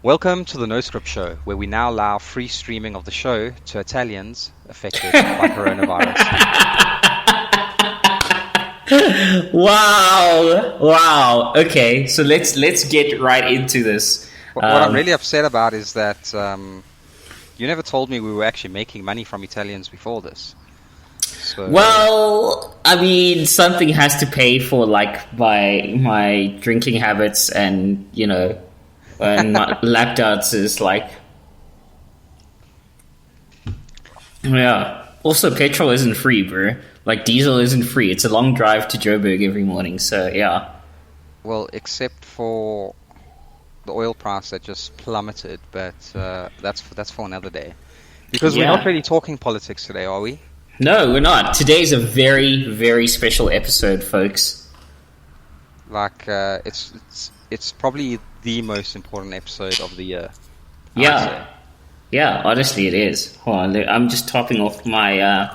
Welcome to the No Script Show, where we now allow free streaming of the show to Italians affected by coronavirus. Wow. Okay, so let's get right into this. What I'm really upset about is that you never told me we were actually making money from Italians before this. So, Well, I mean, something has to pay for like my drinking habits and and my lap dances. Like, yeah. Also, petrol isn't free, bro. Like, diesel isn't free. It's a long drive to Joburg every morning. So yeah. well, except for the oil price that just plummeted, but that's for another day. Because we're not really talking politics today, are we? No, we're not. Today's a very, very special episode, folks. Like, it's probably the most important episode of the year. Yeah, honestly it is. Hold on, I'm just topping off my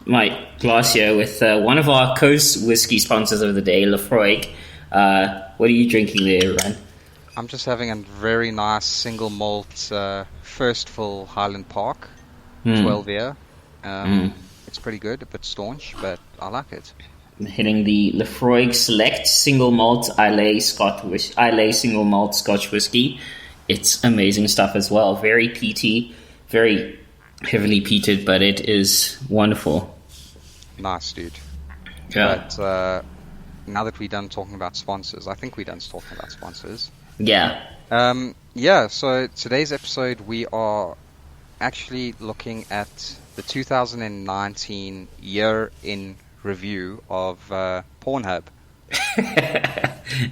my glass here with one of our Coast whiskey sponsors of the day, Lafroig. What are you drinking there, Ryan? I'm just having a very nice single malt first full Highland Park 12 year. It's pretty good, a bit staunch, but I like it. I'm hitting the Lafroig Select Single Malt Islay Single Malt Scotch Whiskey. It's amazing stuff as well. Very peaty, very heavily peated, but it is wonderful. Nice, dude. Yeah. But now that we're done talking about sponsors, I think we're done talking about sponsors. Yeah. So today's episode we are actually looking at the 2019 year in review of Pornhub.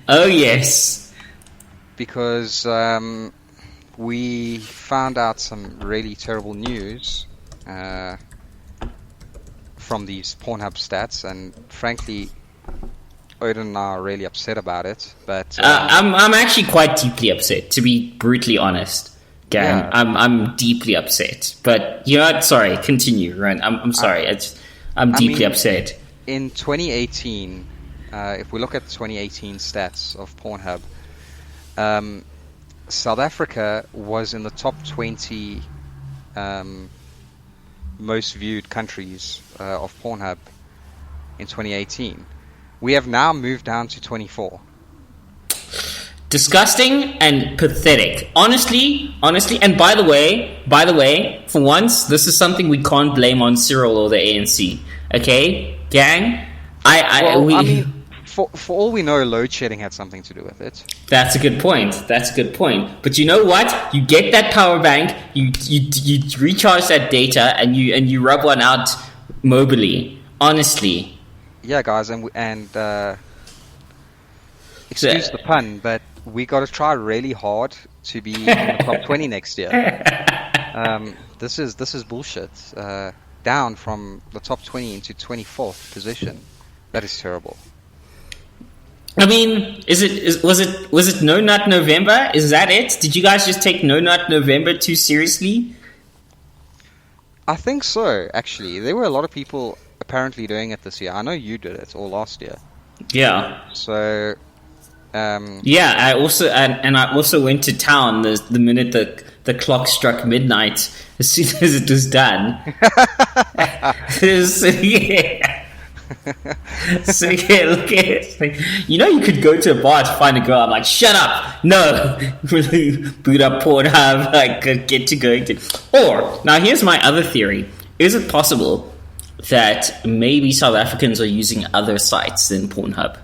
Oh, yes. Because we found out some really terrible news from these Pornhub stats, and frankly, Odin and I are really upset about it. But I'm actually quite deeply upset, to be brutally honest. Gang, Yeah. I'm deeply upset. But you know what? Sorry, continue, Ryan. I'm sorry. I'm deeply upset. in 2018, if we look at the 2018 stats of Pornhub, South Africa was in the top 20 most viewed countries of Pornhub in 2018. We have now moved down to 24. Disgusting and pathetic. Honestly, and by the way, for once, this is something we can't blame on Cyril or the ANC. Okay, gang. I mean, for all we know, load shedding had something to do with it. That's a good point. But you know what? You get that power bank, you recharge that data, and you rub one out mobily. Honestly. Yeah, guys, and excuse the pun, but we got to try really hard to be in the top 20 next year. This is bullshit. Down from the top 20 into 24th position. That is terrible. I mean, was it No Nut November? Is that it? Did you guys just take No Nut November too seriously? I think so, actually. There were a lot of people apparently doing it this year. I know you did it, or last year. Yeah. So, yeah, I also went to town the minute the clock struck midnight. As soon as it was done. So yeah, look at it. Like, you could go to a bar to find a girl. I'm like, shut up, no. Boot up Pornhub, like get to going to. Or now here's my other theory: is it possible that maybe South Africans are using other sites than Pornhub,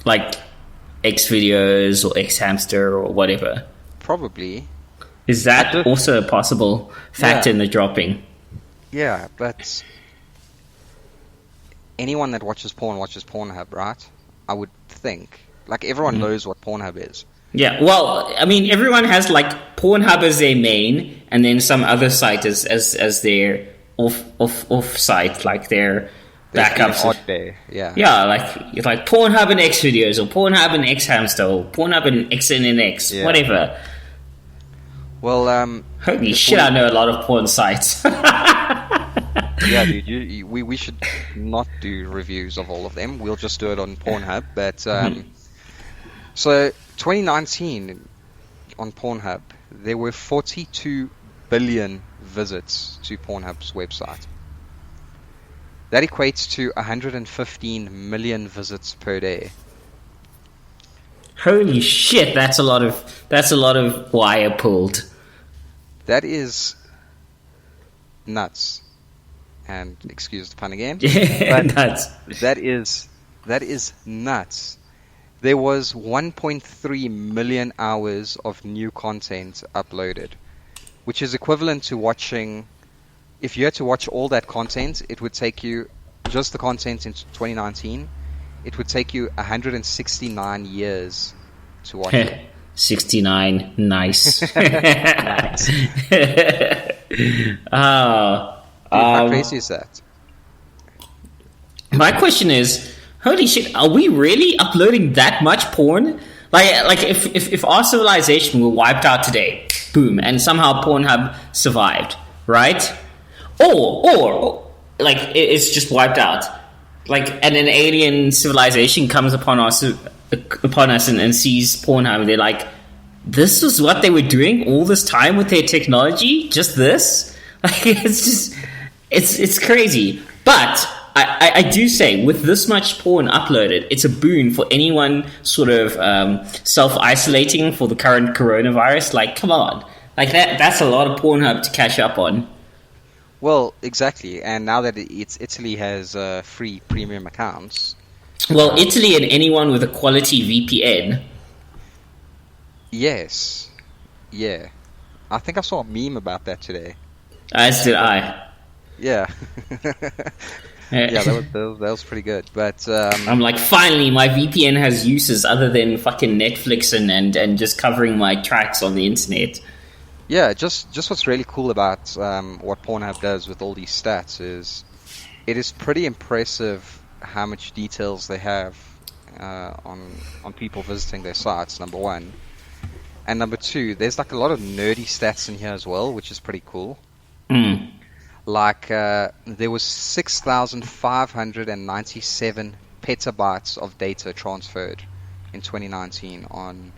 like Xvideos or Xhamster or whatever? probably. Is that also a possible factor in the dropping? Yeah, but anyone that watches Pornhub, right? I would think. Like, everyone knows what Pornhub is. Yeah, well, I mean, everyone has, like, Pornhub as their main, and then some other site as their off site, like their backups. Odd day, yeah. Yeah, like Pornhub and Xvideos, or Pornhub and Xhamster, or Pornhub and XNNX, whatever. Well, holy shit, I know a lot of porn sites. Yeah, dude, we should not do reviews of all of them. We'll just do it on Pornhub. But so 2019, on Pornhub, there were 42 billion visits to Pornhub's website. That equates to 115 million visits per day. Holy shit, that's a lot of wire pulled. That is nuts. And excuse the pun again. But nuts. That is nuts. There was 1.3 million hours of new content uploaded, which is equivalent to watching. If you had to watch all that content, it would take you, just the content in 2019, it would take you 169 years to watch it. 69, nice. Nice. How crazy is that? My question is, holy shit, are we really uploading that much porn? Like if our civilization were wiped out today, boom, and somehow Pornhub survived, right? Or like it's just wiped out, like, and an alien civilization comes upon us and sees Pornhub, and they're like, this is what they were doing all this time with their technology, just this. Like, it's crazy. But I do say, with this much porn uploaded, it's a boon for anyone sort of self-isolating for the current coronavirus. Like, come on, like that's a lot of Pornhub to catch up on. Well, exactly, and now that Italy has free premium accounts. Well, Italy and anyone with a quality VPN. Yes. Yeah. I think I saw a meme about that today. As did I. Yeah. Yeah, that was pretty good. But I'm like, finally, my VPN has uses other than fucking Netflix and just covering my tracks on the internet. Yeah, just what's really cool about what Pornhub does with all these stats is it is pretty impressive how much details they have on people visiting their sites, number one. And number two, there's like a lot of nerdy stats in here as well, which is pretty cool. Like there was 6,597 petabytes of data transferred in 2019 on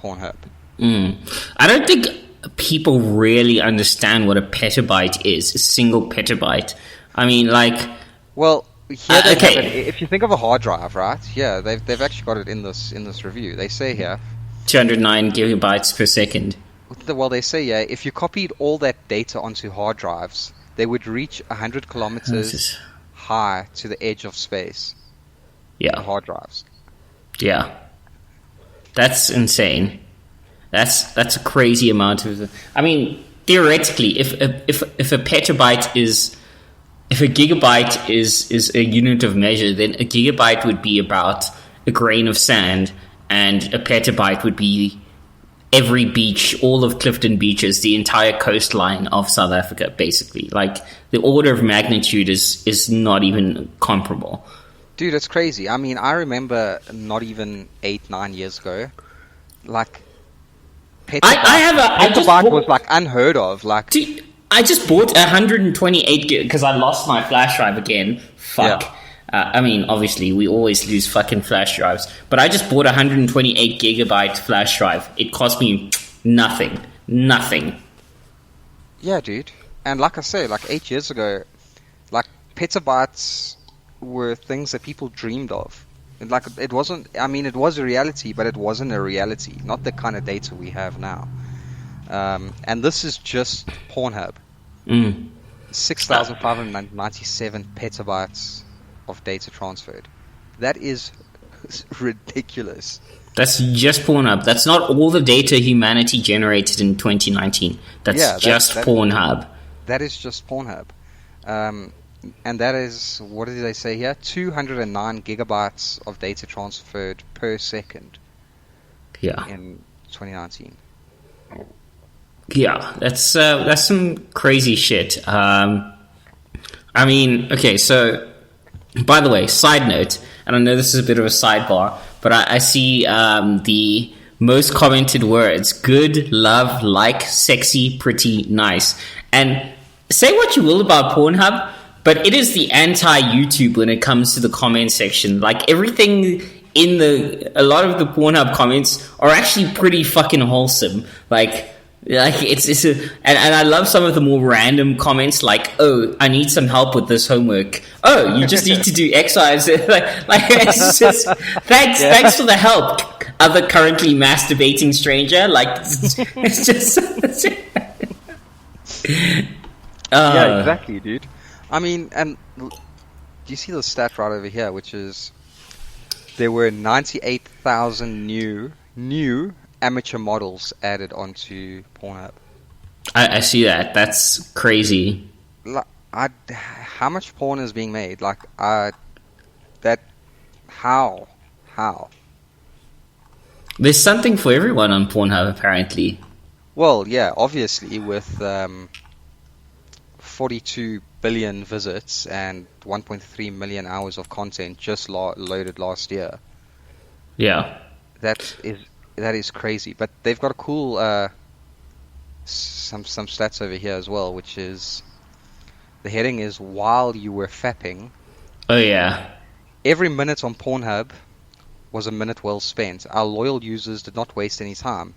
Pornhub. I don't think people really understand what a petabyte is, a single petabyte. I mean, like... Well, here okay. If you think of a hard drive, right? Yeah, they've actually got it in this review. They say here... 209 gigabytes per second. Well, they say, yeah, if you copied all that data onto hard drives, they would reach 100 kilometers high to the edge of space. Yeah. The hard drives. Yeah. That's insane. That's a crazy amount of... I mean, theoretically, if a petabyte is... If a gigabyte is a unit of measure, then a gigabyte would be about a grain of sand, and a petabyte would be every beach, all of Clifton Beaches, the entire coastline of South Africa, basically. Like, the order of magnitude is not even comparable. Dude, it's crazy. I mean, I remember not even 8-9 years ago, like... Petabyte was like unheard of. Like, dude, I just bought 128 gig because I lost my flash drive again. Fuck. Yeah. I mean, obviously, we always lose fucking flash drives. But I just bought a 128 gigabyte flash drive. It cost me nothing. Nothing. Yeah, dude. And like I say, like 8 years ago, like petabytes were things that people dreamed of. Like, it wasn't, I mean, it was a reality, but it wasn't a reality. Not the kind of data we have now. And this is just Pornhub. 6,597 petabytes of data transferred. That is ridiculous. That's just Pornhub. That's not all the data humanity generated in 2019. That's just Pornhub. That is just Pornhub. And that is, what did they say here? 209 gigabytes of data transferred per second. Yeah. In 2019. Yeah, that's some crazy shit. I mean, okay, so, by the way, side note, and I know this is a bit of a sidebar, but I see the most commented words: good, love, like, sexy, pretty, nice. And say what you will about Pornhub, but it is the anti-YouTube when it comes to the comment section. Like, everything a lot of the Pornhub comments are actually pretty fucking wholesome. Like and I love some of the more random comments, like, "Oh, I need some help with this homework. Oh, you just need to do X, Y, Z." Like it's just thanks for the help, other currently masturbating stranger. Like it's just. Yeah, exactly, dude. I mean, and do you see the stat right over here, which is there were 98,000 new amateur models added onto Pornhub. I see that. That's crazy. Like, how much porn is being made? Like, how? There's something for everyone on Pornhub, apparently. Well, yeah, obviously with 42 billion visits and 1.3 million hours of content just loaded last year. Yeah. That is crazy. But they've got a cool some stats over here as well, which is the heading is while you were fapping. Oh yeah. Every minute on Pornhub was a minute well spent. Our loyal users did not waste any time.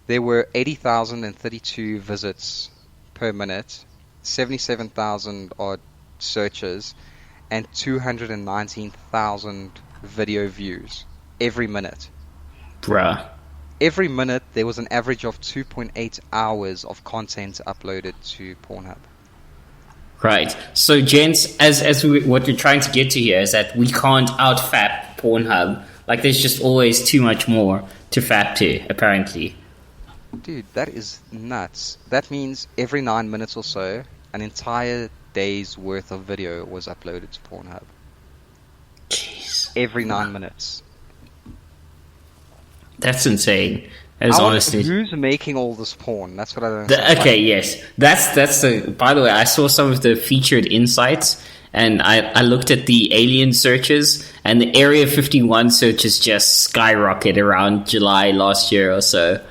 There were 80,032 visits per minute, 77,000 odd searches, and 219,000 video views every minute. Bruh. Every minute there was an average of 2.8 hours of content uploaded to Pornhub. Right. So, gents, what we're trying to get to here is that we can't out-fap Pornhub. Like, there's just always too much more to fap to, apparently. Dude, that is nuts. That means every 9 minutes or so, an entire day's worth of video was uploaded to Pornhub. Jeez. Every 9 minutes. That's insane. That is honestly. Who's making all this porn? That's what I don't understand. Okay, yes. That's the. By the way, I saw some of the featured insights, and I looked at the alien searches, and the Area 51 searches just skyrocket around July last year or so.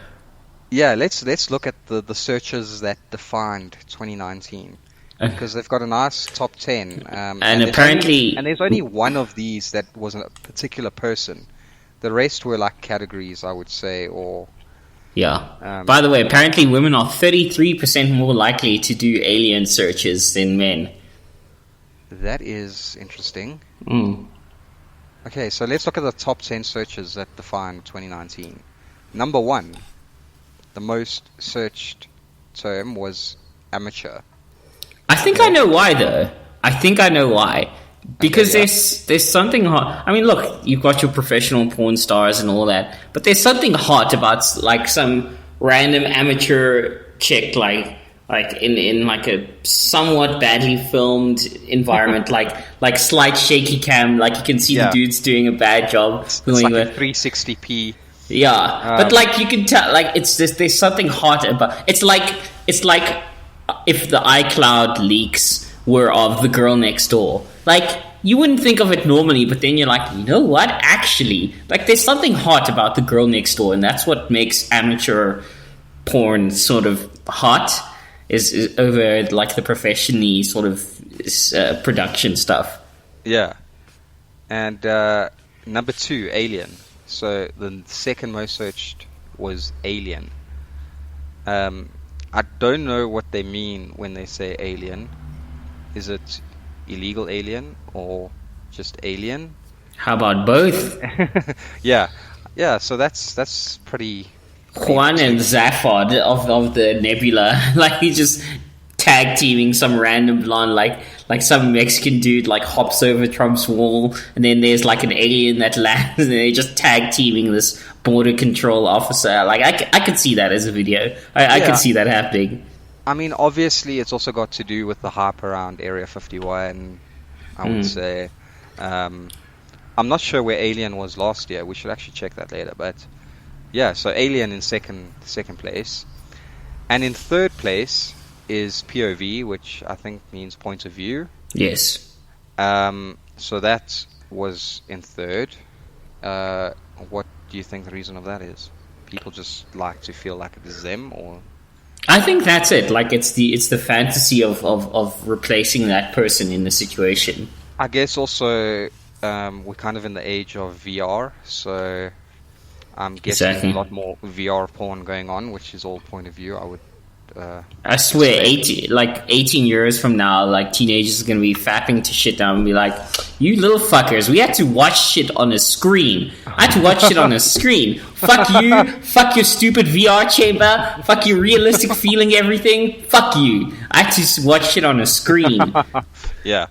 Yeah, let's look at the searches that defined 2019, because they've got a nice top 10. And apparently, there's only one of these that was a particular person. The rest were like categories, I would say, or... Yeah. By the way, apparently women are 33% more likely to do alien searches than men. That is interesting. Mm. Okay, so let's look at the top 10 searches that defined 2019. Number 1, the most searched term was amateur. I think I know why, though. I think I know why. Because there's something hot. I mean, look, you've got your professional porn stars and all that, but there's something hot about like some random amateur chick, like in like a somewhat badly filmed environment, like slight shaky cam, like you can see the dude's doing a bad job. It's like a 360p. Yeah, but like you can tell, like it's just there's something hot about. It's like if the iCloud leaks were of the girl next door. Like, you wouldn't think of it normally, but then you're like, you know what? Actually, like, there's something hot about the girl next door, and that's what makes amateur porn sort of hot, is over, like, the professionally sort of production stuff. Yeah. And number 2, Alien. So the second most searched was Alien. I don't know what they mean when they say alien. Is it illegal alien or just alien? How about both? Yeah, so that's pretty Juan and Zaphod of the Nebula, like he's just tag teaming some random blonde, like some Mexican dude like hops over Trump's wall, and then there's like an alien that lands, and they're just tag teaming this border control officer. Like I could see that as a video. I could see that happening. I mean, obviously, it's also got to do with the hype around Area 51, I would say. I'm not sure where Alien was last year. We should actually check that later. But, yeah, so Alien in second place. And in third place is POV, which I think means point of view. Yes. So that was in third. What do you think the reason of that is? People just like to feel like it is them, or... I think that's it. Like it's the fantasy of replacing that person in the situation. I guess also we're kind of in the age of VR, so I'm guessing a lot more VR porn going on, which is all point of view. I would. I swear, 18 years from now, like teenagers are gonna be fapping to shit down and be like, "You little fuckers, we had to watch shit on a screen. I had to watch shit on a screen. Fuck you. Fuck your stupid VR chamber. Fuck your realistic feeling everything. Fuck you. I had to watch shit on a screen." Yeah.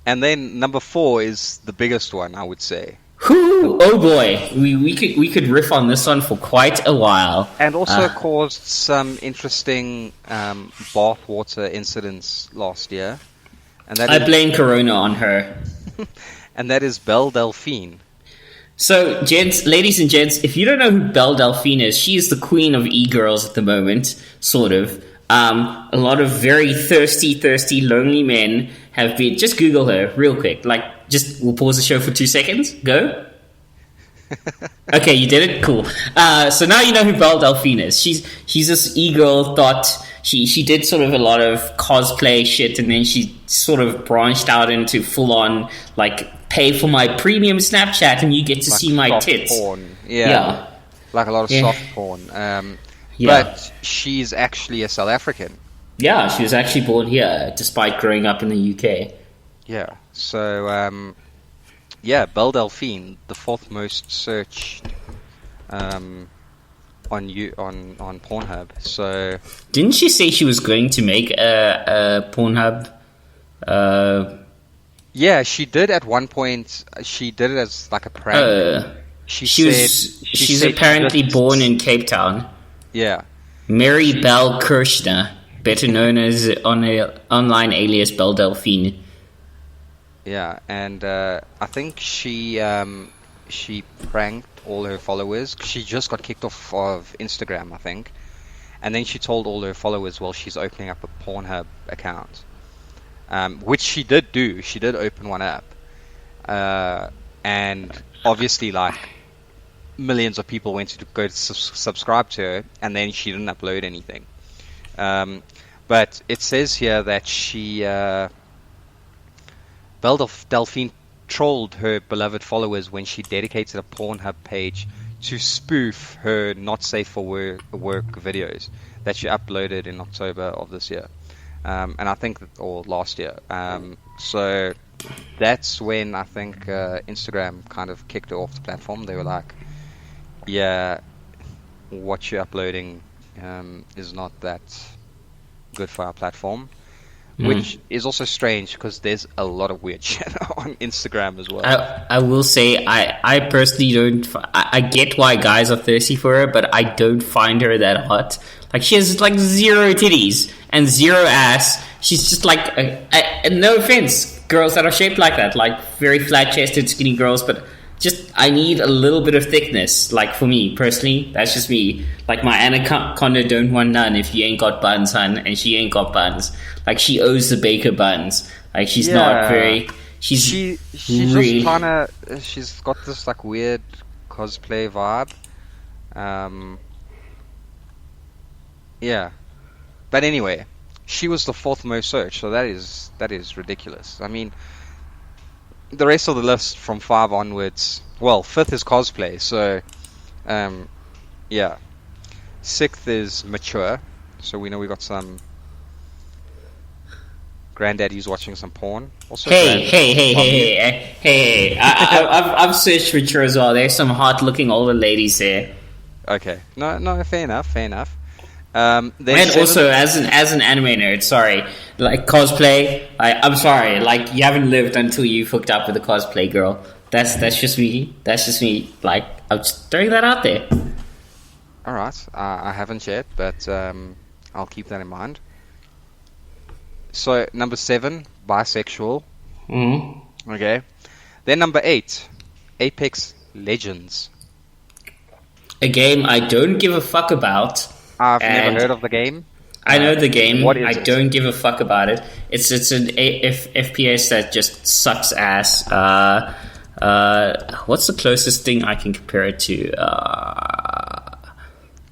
And then number 4 is the biggest one, I would say. Whew, oh boy, we could riff on this one for quite a while. And also caused some interesting bathwater incidents last year. And that I blame Corona on her. And that is Belle Delphine. So, ladies and gents, if you don't know who Belle Delphine is, she is the queen of e-girls at the moment, sort of. A lot of very thirsty, lonely men have been... Just Google her real quick. We'll pause the show for 2 seconds. Go. Okay, you did it? Cool. So now you know who Belle Delphine is. She's this e-girl thought... She did sort of a lot of cosplay shit, and then she sort of branched out into full-on, pay for my premium Snapchat and you get to see my tits. Porn. Yeah. Like a lot of soft porn. But she's actually a South African. Yeah, she was actually born here, despite growing up in the UK. Yeah, so, Belle Delphine, the 4th most searched on Pornhub. So, didn't she say she was going to make a Pornhub? Yeah, she did at one point. She did it as like a prank. She's apparently born in Cape Town. Yeah. Mary Belle Kirshner, better known as online alias Belle Delphine. Yeah, and I think she pranked all her followers. She just got kicked off of Instagram, I think. And then she told all her followers, well, she's opening up a Pornhub account. Which she did do. She did open one up. And obviously, millions of people went to go to subscribe to her, and then she didn't upload anything. But it says here that Belle Delphine trolled her beloved followers when she dedicated a Pornhub page to spoof her not safe for work videos that she uploaded in October of this year. And I think, or last year. So that's when I think Instagram kind of kicked her off the platform. They were like, yeah, what you're uploading is not that good for our platform. Which is also strange because there's a lot of weird shit on Instagram as well. I will say, I personally don't... I get why guys are thirsty for her, but I don't find her that hot. She has zero titties and zero ass. She's just no offense, girls that are shaped like that, very flat-chested, skinny girls, but just I need a little bit of thickness. For me personally, that's just me. My anaconda don't want none if you ain't got buns, hun, and she ain't got buns. She owes the baker buns. She's not very. She's really, just kinda. She's got this weird cosplay vibe. Yeah, but anyway, she was the 4th most searched, so that is ridiculous. I mean, the rest of the list from 5 onwards. Well, 5th is cosplay, so yeah. 6th is mature, so we know we got some granddaddies watching some porn. Also, hey! I've searched mature as well. There's some hot-looking older ladies there. Okay, no, fair enough. And also, as an anime nerd, sorry, cosplay. I'm sorry, you haven't lived until you hooked up with a cosplay girl. That's just me. I'm just throwing that out there. All right, I haven't yet, but I'll keep that in mind. So number 7, bisexual. Mm-hmm. Okay, then number 8, Apex Legends. A game I don't give a fuck about. I've never heard of the game. I know the game. What is I it? don't give a fuck about it. It's an FPS that just sucks ass. What's the closest thing I can compare it to?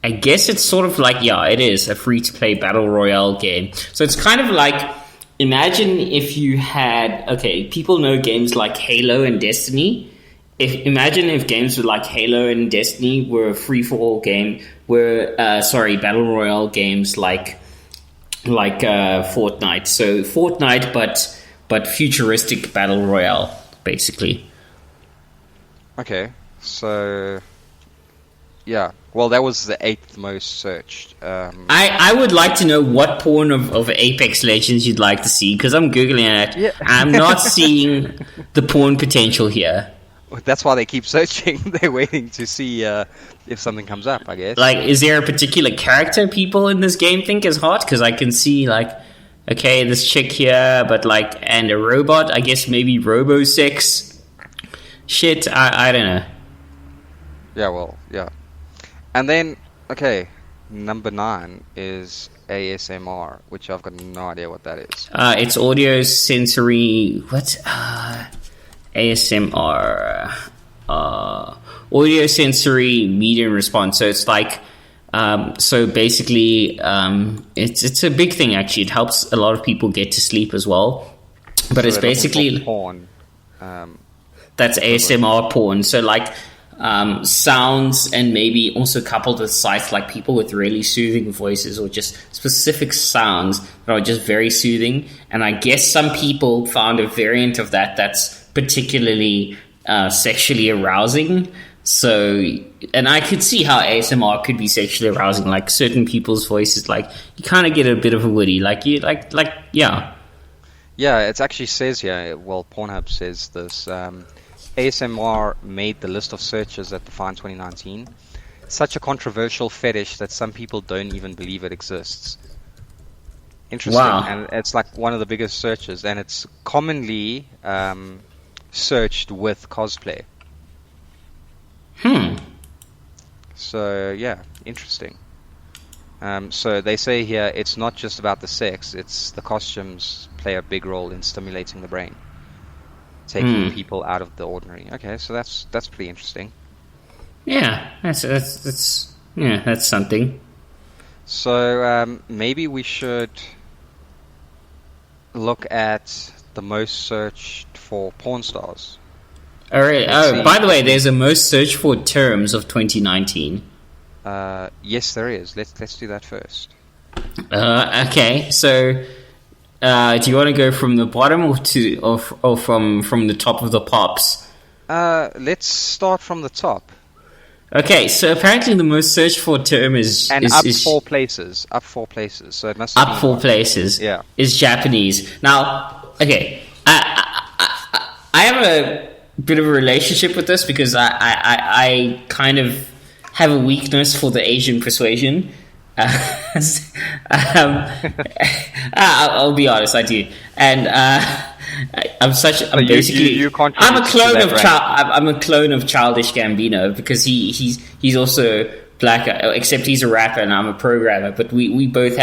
I guess it's sort of it is a free-to-play battle royale game. So it's kind of imagine if you had, okay, people know games like Halo and Destiny. Imagine if games like Halo and Destiny were a free-for-all game, battle royale games like Fortnite. So Fortnite, but futuristic battle royale, basically. Okay, so yeah. Well, that was the 8th most searched. I would like to know what porn of Apex Legends you'd like to see, because I'm Googling it. Yeah. I'm not seeing the porn potential here. That's why they keep searching. They're waiting to see if something comes up, I guess. Like, is there a particular character people in this game think is hot? Because I can see, like, okay, this chick here, but, like, and a robot. I guess maybe Robo-6. Shit, I don't know. Yeah, well, yeah. And then, okay, number 9 is ASMR, which I've got no idea what that is. It's audio sensory... What? ASMR, audio sensory medium response. So it's like, so basically, it's a big thing actually. It helps a lot of people get to sleep as well. But so it's basically porn. That's ASMR porn. So like sounds, and maybe also coupled with sites like people with really soothing voices, or just specific sounds that are just very soothing. And I guess some people found a variant of that that's particularly sexually arousing. So, and I could see how ASMR could be sexually arousing. Like certain people's voices, like you kind of get a bit of a woody, yeah. Yeah, it actually says here. Well, Pornhub says this. ASMR made the list of searches that defined 2019. Such a controversial fetish that some people don't even believe it exists. Interesting. Wow. And it's like one of the biggest searches, and it's commonly searched with cosplay. So yeah, interesting. So they say here it's not just about the sex, it's the costumes play a big role in stimulating the brain, taking people out of the ordinary. Okay, so that's pretty interesting. Yeah, that's something. So maybe we should look at the most searched for porn stars. All right. By the way, there's a most searched for terms of 2019. Yes, there is. Let's do that first. Okay. So, do you want to go from the bottom or from the top of the pops? Let's start from the top. Okay. So apparently, the most searched for term is up 4 places. Up 4 places. So it must up 4 places. Yeah. Is Japanese now? Okay. I have a bit of a relationship with this because I kind of have a weakness for the Asian persuasion. I'll be honest, I do, and I'm a clone of Childish Gambino, because he's also black, except he's a rapper and I'm a programmer. But we're both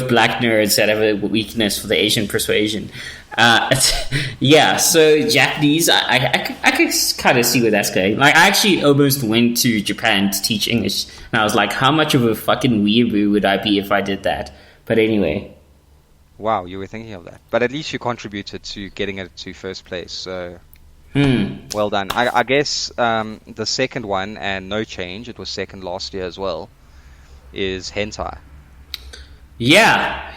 black nerds that have a weakness for the Asian persuasion. Yeah, so Japanese, I could kind of see where that's going. Like, I actually almost went to Japan to teach English, and I was like, how much of a fucking weeaboo would I be if I did that? But anyway. Wow, you were thinking of that. But at least you contributed to getting it to first place, so well done. I guess the second one, and no change, it was second last year as well, is hentai. Yeah.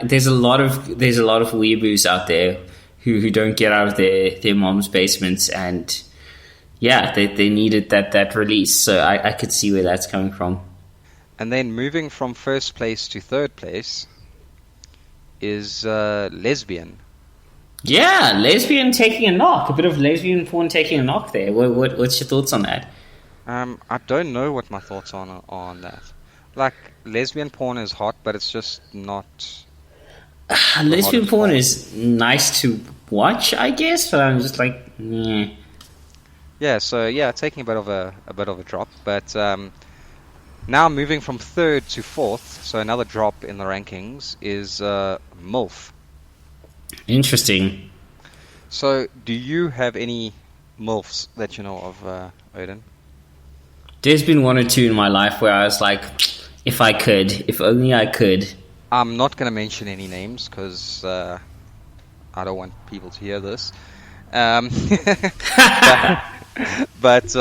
There's a lot of weeaboos out there who don't get out of their mom's basements, and yeah, they needed that release. So I could see where that's coming from. And then moving from first place to third place is lesbian. Yeah, lesbian taking a knock. A bit of lesbian porn taking a knock there. What's your thoughts on that? I don't know what my thoughts are on that. Like, lesbian porn is hot, but it's just not... lesbian porn is nice to watch, I guess, but I'm just like, meh. Yeah, so yeah, taking a bit of a drop, but now moving from third to fourth, so another drop in the rankings, is MILF. Interesting. So, do you have any MILFs that you know of, Odin? There's been one or two in my life where I was like, if only I could. I'm not going to mention any names because I don't want people to hear this. Um, but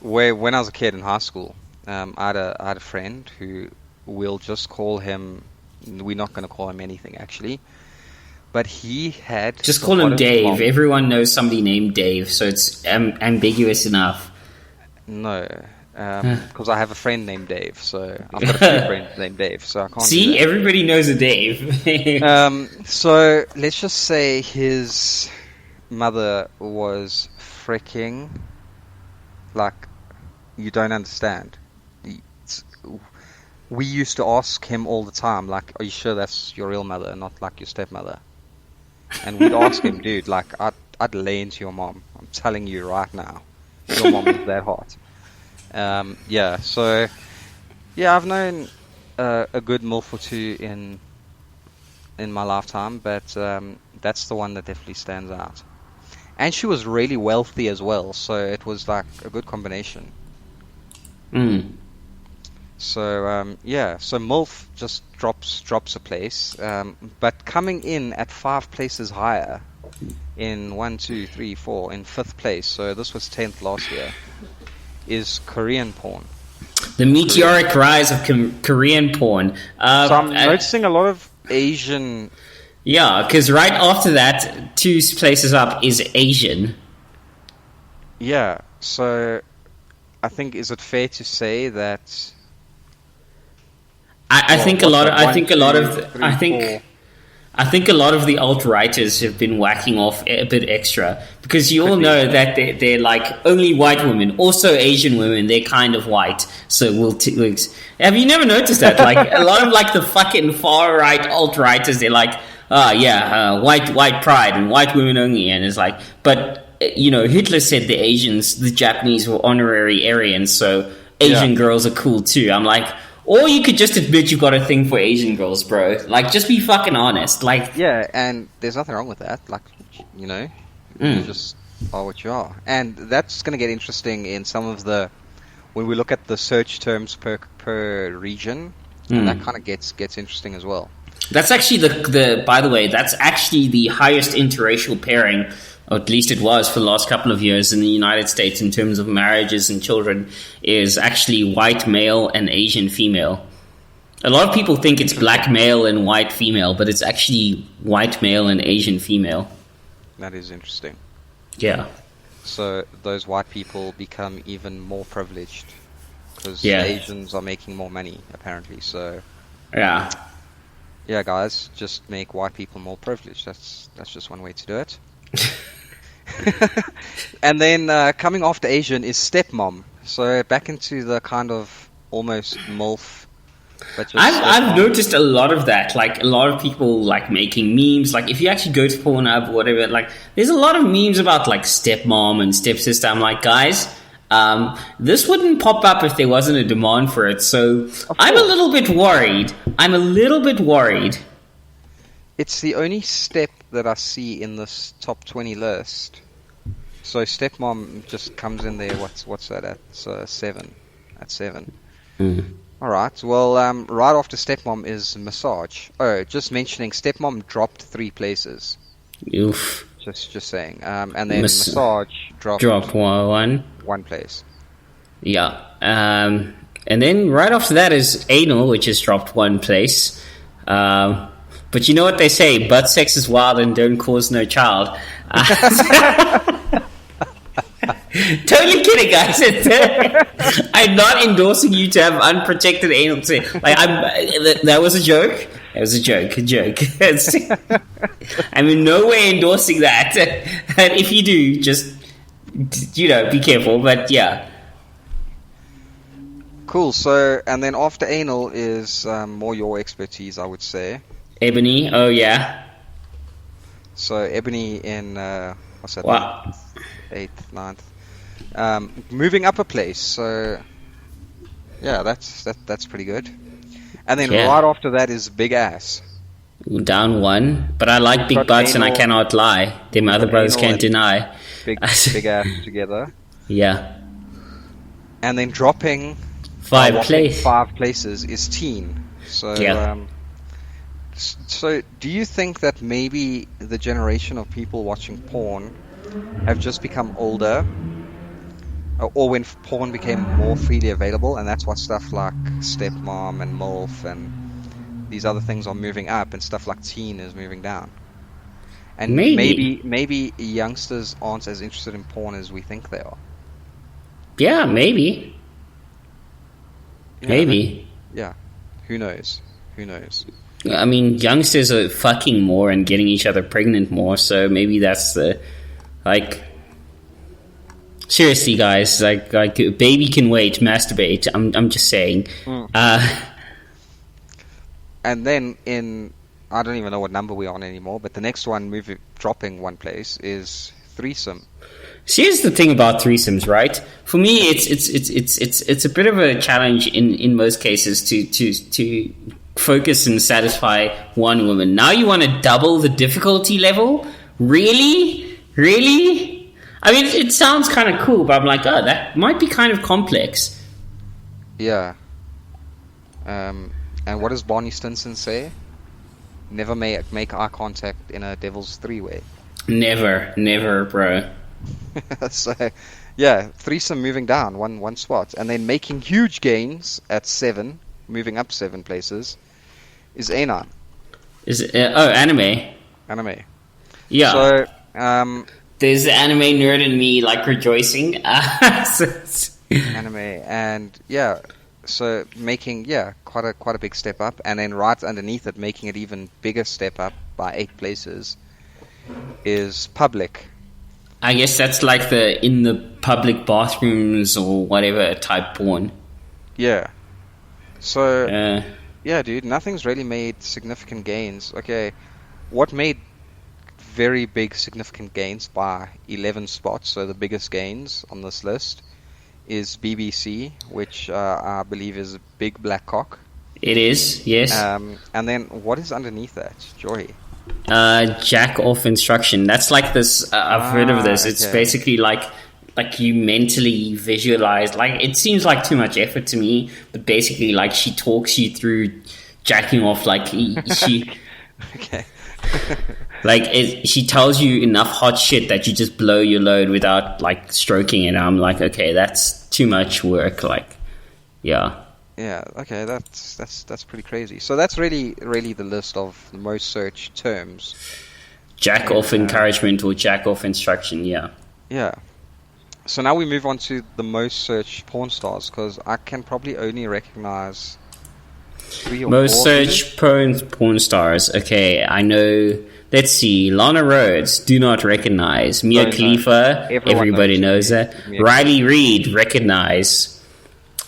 when I was a kid in high school, I had a friend who we'll just call him. We're not going to call him anything actually. But he had just call him Dave. Everyone knows somebody named Dave, so it's ambiguous enough. No, because I have a friend named Dave, so I've got a few friends named Dave, so I can't. See, everybody knows a Dave. So let's just say his mother was freaking like you don't understand. We used to ask him all the time, like, "Are you sure that's your real mother, not like your stepmother?" And we'd ask him, dude, like, I'd lay into your mom. I'm telling you right now, your mom is that hot. Yeah, so yeah, I've known a good MILF or two in my lifetime, but that's the one that definitely stands out. And she was really wealthy as well, so it was like a good combination. So yeah, so MILF just drops a place, but coming in at 5 places higher, in 1, 2, 3, 4, in 5th place. So this was 10th last year. Is Korean porn. The meteoric rise of Korean porn. So I'm noticing a lot of Asian. Yeah, because right after that, 2 places up is Asian. Yeah, so I think, is it fair to say that? I think a lot of the alt-righters have been whacking off a bit extra, because you all know that they're like only white women, also Asian women, they're kind of white, so have you never noticed that? Like a lot of like the fucking far right alt-righters, they're like, white pride and white women only, and it's like, but you know, Hitler said the Japanese were honorary Aryans, so Asian girls are cool too. I'm like, or you could just admit you've got a thing for Asian girls, bro. Like, just be fucking honest. Like, yeah, and there's nothing wrong with that. Like, you know, you just are what you are. And that's going to get interesting in some of the, when we look at the search terms per region, and that kind of gets interesting as well. That's actually by the way, that's actually the highest interracial pairing, or at least it was for the last couple of years in the United States in terms of marriages and children, is actually white male and Asian female. A lot of people think it's black male and white female, but it's actually white male and Asian female. That is interesting. Yeah. So those white people become even more privileged because Asians are making more money, apparently. So yeah, guys, just make white people more privileged. That's just one way to do it. And then coming after Asian is stepmom. So back into the kind of almost MILF. But just I've noticed a lot of that. Like a lot of people like making memes. Like if you actually go to Pornhub or whatever, like there's a lot of memes about like stepmom and stepsister. I'm like, guys, this wouldn't pop up if there wasn't a demand for it. So I'm a little bit worried. It's the only step that I see in this top 20 list. So stepmom just comes in there. What's that at? 7. At 7. All right. Well, right after stepmom is massage. Oh, just mentioning, stepmom dropped 3 places. Oof. Just saying. And then massage dropped one place. Yeah. And then right after that is anal, which has dropped 1 place. But you know what they say, butt sex is wild and don't cause no child. Totally kidding, guys. I'm not endorsing you to have unprotected anal sex. Like, that was a joke. It was a joke. I'm in no way endorsing that. And if you do, just, you know, be careful. But yeah. Cool. So, and then after anal is more your expertise, I would say. Ebony, oh yeah. So Ebony in what's that? Wow. 8th, 9th. Moving up a place. So yeah, that's pretty good. And then right after that is big ass. Down 1, but I like big butts anal, and I cannot lie. Them other brothers can't deny. Big ass together. Yeah. And then dropping 5 places is teen. So So, do you think that maybe the generation of people watching porn have just become older, or when porn became more freely available, and that's why stuff like stepmom and MILF and these other things are moving up, and stuff like teen is moving down? And maybe youngsters aren't as interested in porn as we think they are. Yeah, maybe. Yeah, Maybe. Yeah. Who knows? Who knows? I mean, youngsters are fucking more and getting each other pregnant more, so maybe that's the, like, seriously, guys, like baby can wait, masturbate. I'm just saying. And then I don't even know what number we're on anymore, but the next one dropping one place is threesome. So here's the thing about threesomes, right? For me, it's a bit of a challenge in most cases to focus and satisfy one woman. Now you want to double the difficulty level? Really? I mean, it sounds kind of cool, but I'm like, oh, that might be kind of complex. Yeah. And what does Barney Stinson say? Never make eye contact in a devil's three-way. Never, bro. So, yeah, threesome moving down one spot, and then making huge gains at 7, moving up 7 places, is A9. Is it, anime? Anime. Yeah. So, there's the anime nerd in me, like, rejoicing. Anime, and yeah, so making quite a big step up, and then right underneath it, making it even bigger step up by 8 places, is public. I guess that's like the in the public bathrooms or whatever type porn. Yeah. So, yeah, dude, nothing's really made significant gains. Okay, what made very big significant gains by 11 spots, so the biggest gains on this list, is BBC, which I believe is a big black cock. It is, yes. And then what is underneath that, Joy? Jack off instruction. That's like this. I've heard of this. It's basically like you mentally visualize. Like, it seems like too much effort to me, but basically, like, she talks you through jacking off. Like she, okay. She tells you enough hot shit that you just blow your load without like stroking it. I'm like, okay, that's too much work. Like, yeah. Yeah, okay, that's pretty crazy. So that's really the list of the most searched terms. Jack off encouragement or jack off instruction, yeah. Yeah. So now we move on to the most searched porn stars, because I can probably only recognize 3 or 4. Most searched porn stars. Okay, I know. Let's see. Lana Rhodes, do not recognize. Mia Khalifa, everybody knows that. Riley Reid, recognize.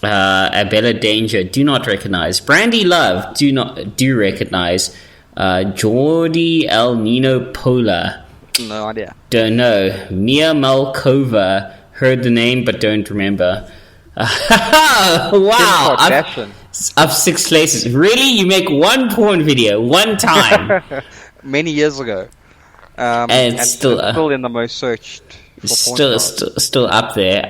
Abella Danger, do not recognize. Brandy Love, do recognize. Jordi El Nino Pola, no idea. Don't know. Mia Malkova, heard the name but don't remember. Wow, up 6 places. Really? You make one porn video one time? Many years ago, and still in the most searched. Still up there.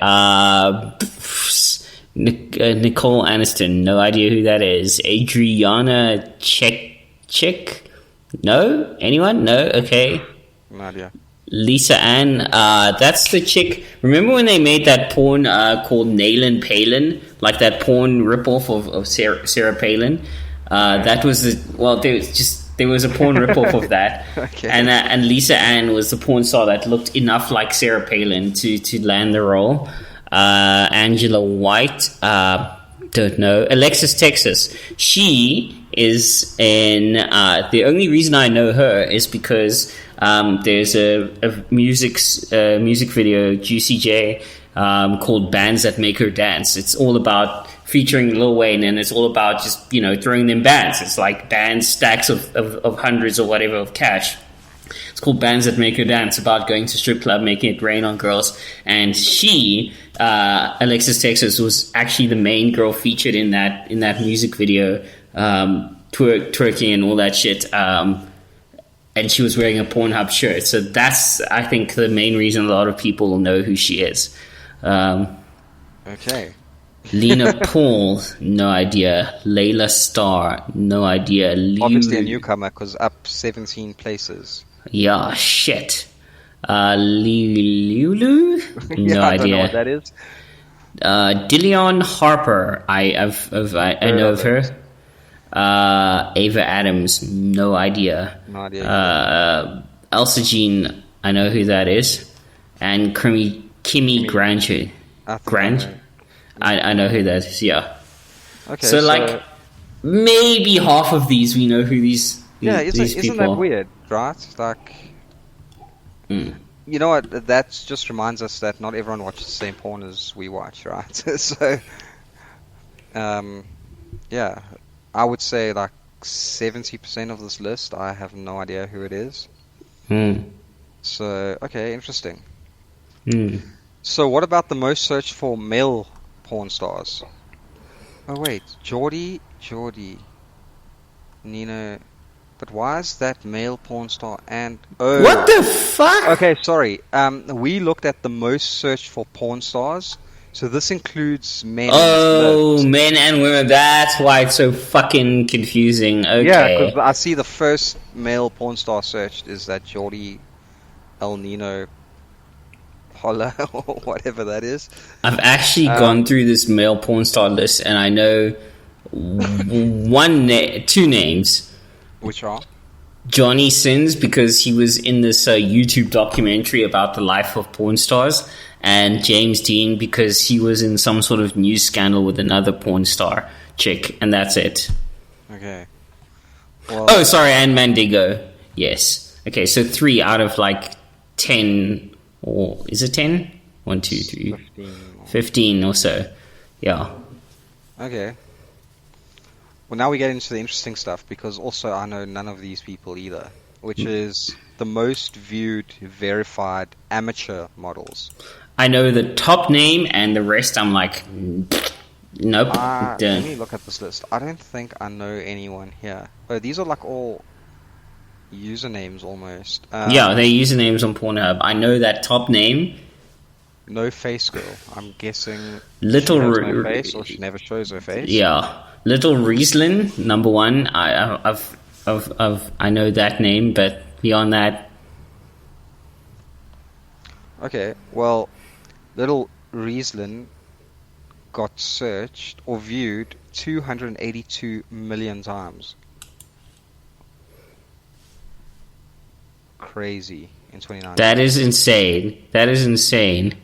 Nicole Aniston, no idea who that is. Adriana Chick? No? Anyone? No? Okay. No idea. Lisa Ann, that's the chick. Remember when they made that porn called Nailin Palin? Like that porn ripoff of Sarah Palin? That was there was a porn ripoff of that. Okay. And Lisa Ann was the porn star that looked enough like Sarah Palin to land the role. Angela White, don't know. Alexis Texas, she is in. The only reason I know her is because there's a music video, Juicy J, called "Bands That Make Her Dance." It's all about featuring Lil Wayne, and it's all about just throwing them bands. It's like bands, stacks of hundreds or whatever of cash. It's called Bands That Make Her Dance, about going to strip club, making it rain on girls. And she, Alexis Texas, was actually the main girl featured in that music video, twerking and all that shit. And she was wearing a Pornhub shirt. So that's, I think, the main reason a lot of people know who she is. Okay. Lena Paul, no idea. Layla Starr, no idea. Obviously a newcomer because up 17 places. Yeah, shit. Lulu? No I idea. don't know what that is. Dillion Harper, I know of her. Ava Adams, no idea. No idea. Elsa Jean, I know who that is. And Kimmy Granger. I know who that is, yeah. Okay, so like, maybe half of these we know who these isn't people that are. weird, right? Like, you know what? That just reminds us that not everyone watches the same porn as we watch, right? So, yeah, I would say like 70% of this list, I have no idea who it is. So, okay, interesting. So, what about the most searched for male porn stars? Oh wait, Geordie, Nino. But why is that male porn star and... Oh. What the fuck? Okay, sorry. We looked at the most searched for porn stars. So this includes men. Oh, men and women. That's why it's so fucking confusing. Okay. Yeah, because I see the first male porn star searched is that Geordie El Nino Holla or whatever that is. I've actually gone through this male porn star list and I know two names. Which are? Johnny Sins, because he was in this YouTube documentary about the life of porn stars, and James Dean, because he was in some sort of news scandal with another porn star chick, and that's it. Okay. Well, oh, sorry, and Mandigo. Yes. Okay, so 3 out of like 10, or is it 10? 1, 2, 3, 15 or so. Yeah. Okay. Well, now we get into the interesting stuff, because also I know none of these people either, which is the most viewed verified amateur models. I know the top name, and the rest I'm like, nope. Let me look at this list. I don't think I know anyone here. Oh, these are like all usernames almost. Yeah, they're usernames on Pornhub. I know that top name. No Face Girl. I'm guessing Little she has no face, or she never shows her face. Yeah. Little Riesling, number 1. I know that name, but beyond that. Okay, well, Little Riesling got searched or viewed 282 million times. Crazy in 2019. That is insane.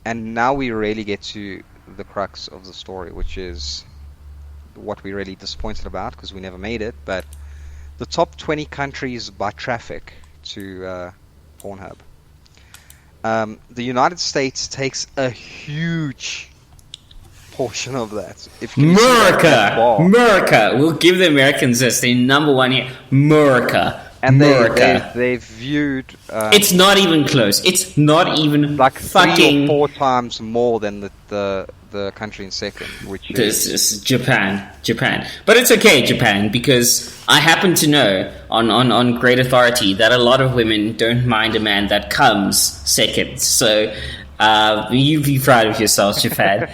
And now we really get to the crux of the story, which is what we're really disappointed about because we never made it, but the top 20 countries by traffic to Pornhub. The United States takes a huge portion of that. If you America! We'll give the Americans this. They're number 1 here. America. And they've viewed... it's not even close. It's not even like fucking... 3 or 4 times more than the country in second, which is Japan. But it's okay, Japan, because I happen to know on great authority that a lot of women don't mind a man that comes second. So you be proud of yourself, Japan.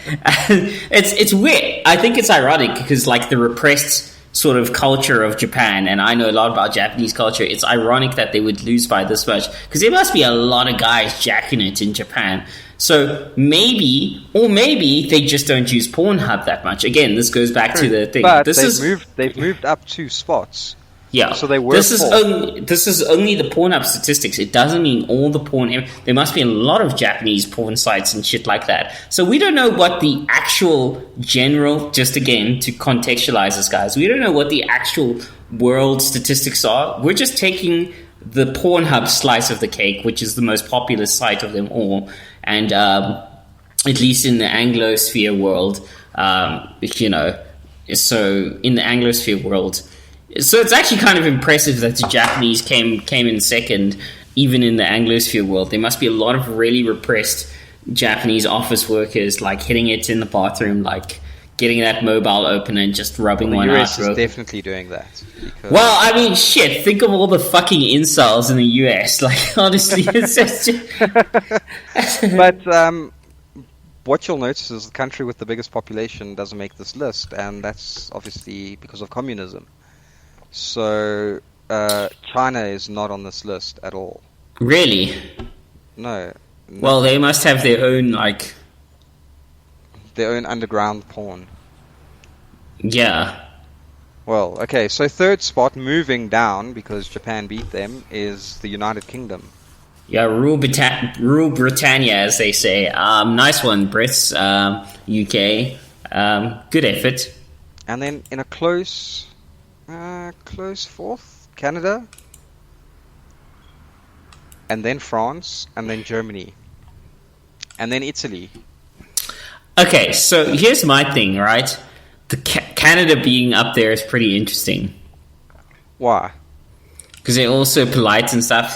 It's weird. I think it's ironic because like the repressed sort of culture of Japan, and I know a lot about Japanese culture, it's ironic that they would lose by this much because there must be a lot of guys jacking it in Japan. So maybe they just don't use Pornhub that much. Again, this goes back to the thing. But they've moved up 2 spots. Yeah. So they were. This is only the Pornhub statistics. It doesn't mean all the porn. There must be a lot of Japanese porn sites and shit like that. So we don't know what the actual general. Just again to contextualize this, guys, we don't know what the actual world statistics are. We're just taking the Pornhub slice of the cake, which is the most popular site of them all, and at least in the Anglosphere world, So in the Anglosphere world. So it's actually kind of impressive that the Japanese came in second, even in the Anglosphere world. There must be a lot of really repressed Japanese office workers, like hitting it in the bathroom, like getting that mobile open and just rubbing one out. The US is definitely doing that. Well, I mean, shit, think of all the fucking incels in the US. Like, honestly, it's just... But what you'll notice is the country with the biggest population doesn't make this list, and that's obviously because of communism. So China is not on this list at all. Really? No. Well, they must have their own, their own underground porn. Yeah. Well, okay, so third spot, moving down, because Japan beat them, is the United Kingdom. Yeah, rule Britannia, as they say. Nice one, Brits, UK. Good effort. And then in a close fourth, Canada. And then France, and then Germany. And then Italy. Okay, so here's my thing, right? The Canada being up there is pretty interesting. Why? Because they're also polite and stuff.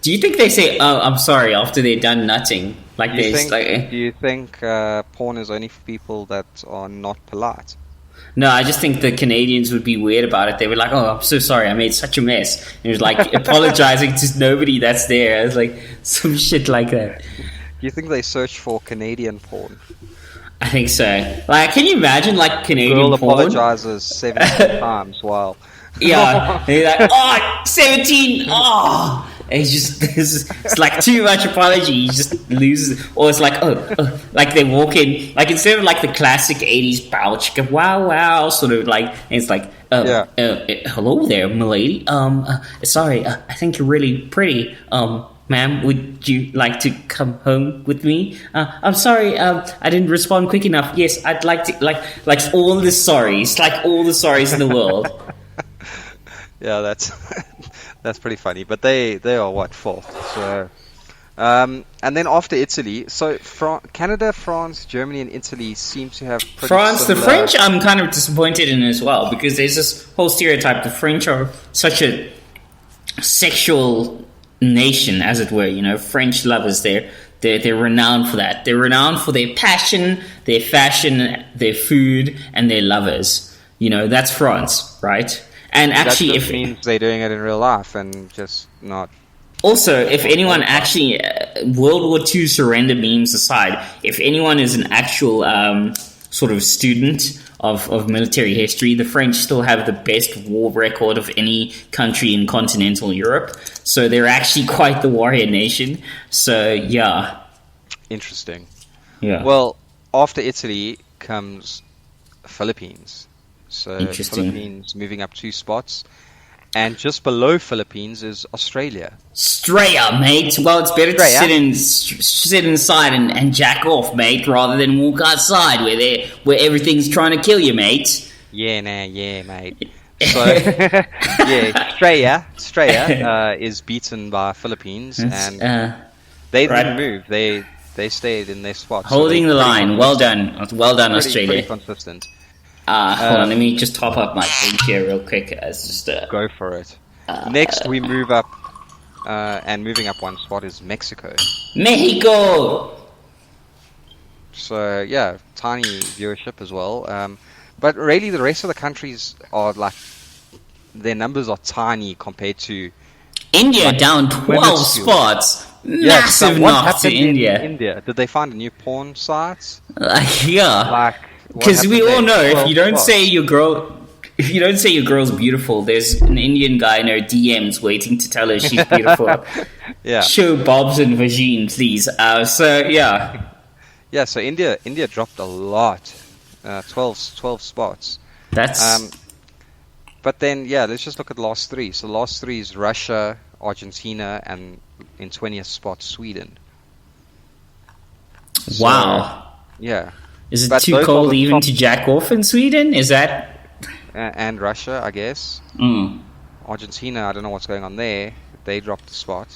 Do you think they say, "Oh, I'm sorry," after they're done nutting? Do you think porn is only for people that are not polite? No, I just think the Canadians would be weird about it. They were like, "Oh, I'm so sorry, I made such a mess." And it was like apologizing to nobody that's there. It was like some shit like that. Do you think they search for Canadian porn? I think so. Like, can you imagine Canadian Girl porn? apologizes 17 times while... Yeah, and you're like, oh, 17, oh. And it's like too much apology. He just loses, or it's like, like they walk in, instead of the classic 80s bow chicka, wow, sort of and it's like, hello there, milady. Sorry, I think you're really pretty. Ma'am, would you like to come home with me? I'm sorry, I didn't respond quick enough. Yes, I'd like to, like all the sorries, all the sorries in the world. Yeah, that's pretty funny. But they are what, fourth? So, and then after Italy, so Canada, France, Germany, and Italy seem to have pretty France. similar... The French, I'm kind of disappointed in as well, because there's this whole stereotype. The French are such a sexual nation, as it were. You know, French lovers. They're renowned for that. They're renowned for their passion, their fashion, their food, and their lovers. You know, that's France, right? And actually, that just means they're doing it in real life and just not. Also, if anyone actually, World War II surrender memes aside, if anyone is an actual sort of student of military history, the French still have the best war record of any country in continental Europe. So they're actually quite the warrior nation. So, yeah. Interesting. Yeah. Well, after Italy comes Philippines. So Interesting. Philippines moving up 2 spots. And just below Philippines is Australia. Australia, mate. Well, it's better to sit inside and jack off, mate, rather than walk outside where everything's trying to kill you, mate. Yeah, mate. So, yeah, Australia is beaten by Philippines, and they didn't move. They stayed in their spot. Holding the line. Well done, Australia. Pretty consistent. Hold on, let me just top up my drink here real quick. Go for it. Next, we move up, and moving up 1 spot is Mexico. Mexico! So, yeah, tiny viewership as well. But really, the rest of the countries are their numbers are tiny compared to... India down 12 spots. Massive knock to India. Did they find a new porn site? Yeah. Because we all know if you don't say your girl's beautiful, there's an Indian guy in her DMs waiting to tell her she's beautiful. Yeah. Show Bob's and Vagine, please. Yeah, so India dropped a lot. 12 spots. That's... but then, yeah, let's just look at the last 3. So the last 3 is Russia, Argentina, and in 20th spot, Sweden. Wow. Yeah. Is it too cold even to jack off in Sweden? Is that... and Russia, I guess. Argentina, I don't know what's going on there. They dropped the spot.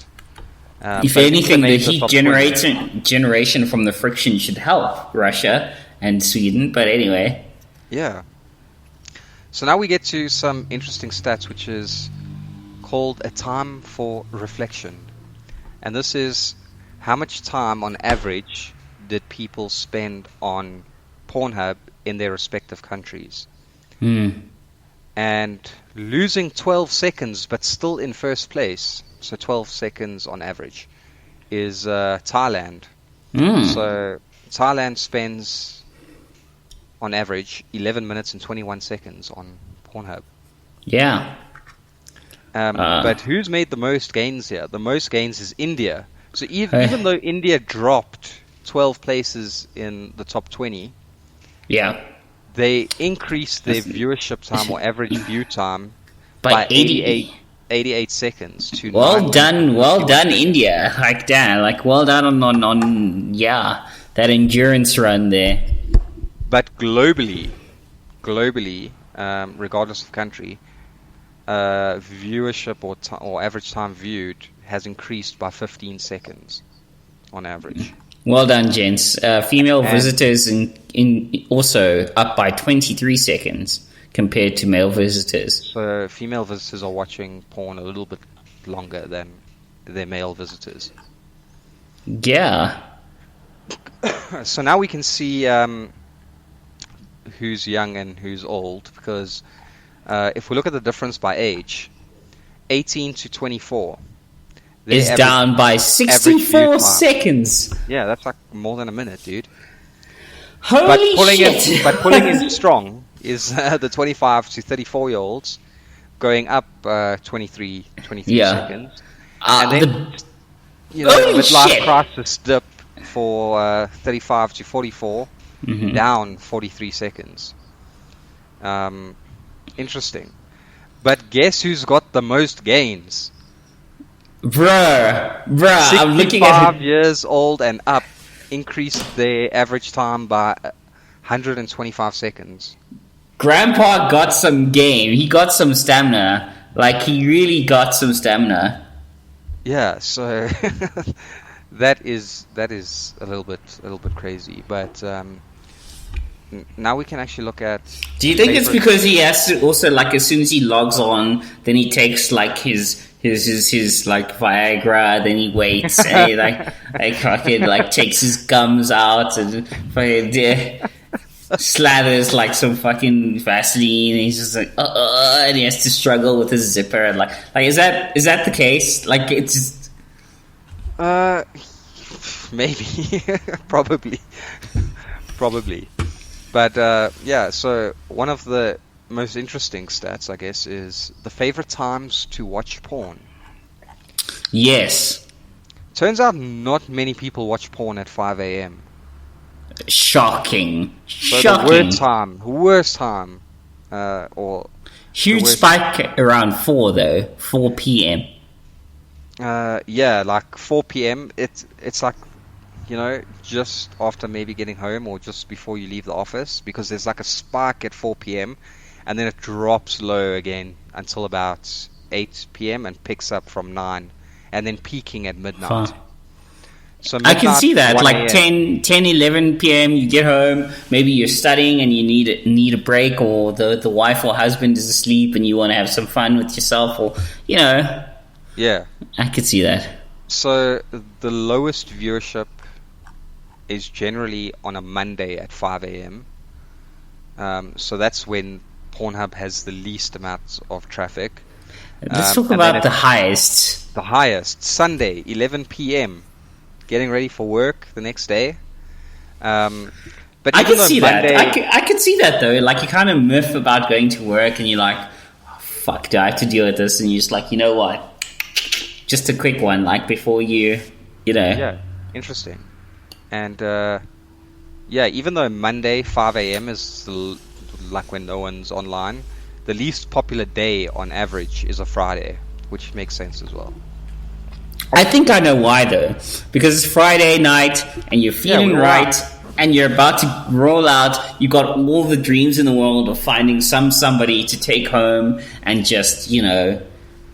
If anything, the heat generation from the friction should help Russia and Sweden. But anyway. Yeah. So now we get to some interesting stats, which is called a time for reflection. And this is how much time on average did people spend on Pornhub in their respective countries. And losing 12 seconds but still in first place, so 12 seconds on average, is Thailand. So Thailand spends, on average, 11 minutes and 21 seconds on Pornhub. Yeah. But who's made the most gains here? The most gains is India. So even though India dropped 12 places in the top 20, yeah, they increased their viewership time or average view time by 88 seconds to well done India. Like that, like well done on that endurance run there. But globally, regardless of country, viewership or average time viewed has increased by 15 seconds on average. Well done, gents. Female visitors in also up by 23 seconds compared to male visitors. So female visitors are watching porn a little bit longer than their male visitors. Yeah. So now we can see who's young and who's old, because if we look at the difference by age, 18 to 24 is down by 64 seconds. Yeah, that's like more than a minute, dude. Holy shit! But pulling in strong is the 25 to 34-year-olds going up 23 seconds. And then, the midlife crisis dip for 35 to 44, down 43 seconds. Interesting. But guess who's got the most gains? Bruh, I'm looking at 65 years old and up increased their average time by 125 seconds. Grandpa got some game. He got some stamina. Like, he really got some stamina. Yeah, so that is a little bit crazy. But now we can actually look at. Do you think it's because he has to also, like, as soon as he logs on, then he takes like his like Viagra, then he waits and he like fucking like takes his gums out and fucking slathers like some fucking Vaseline, and he's just like and he has to struggle with his zipper, and like is that the case? Like, it's just maybe probably but yeah, so one of the most interesting stats, I guess, is the favorite times to watch porn. Yes. Turns out not many people watch porn at 5 a.m. Shocking. So the worst time, or huge spike around 4 though, 4 p.m. Yeah, like 4 p.m. It's like, you know, just after maybe getting home or just before you leave the office, because there's like a spike at 4 p.m. and then it drops low again until about 8 p.m. and picks up from 9, and then peaking at midnight. So midnight, I can see that, like 10, 11 p.m. you get home, maybe you're studying and you need a break, or the wife or husband is asleep and you want to have some fun with yourself, or, you know. Yeah. I could see that. So the lowest viewership is generally on a Monday at 5 a.m. So that's when Pornhub has the least amount of traffic. Let's talk about the highest. The highest, Sunday, 11 p.m. Getting ready for work the next day. But I can see Monday, that. I could see that though. Like, you kind of miff about going to work, and you're like, oh, "Fuck, do I have to deal with this?" And you're just like, you know what? Just a quick one, like before you know. Yeah, interesting. And yeah, even though Monday 5 a.m. is like when no one's online, the least popular day on average is a Friday, which makes sense as well. I think I know why though, because it's Friday night and you're feeling right, and you're about to roll out. You got all the dreams in the world of finding somebody to take home and just, you know,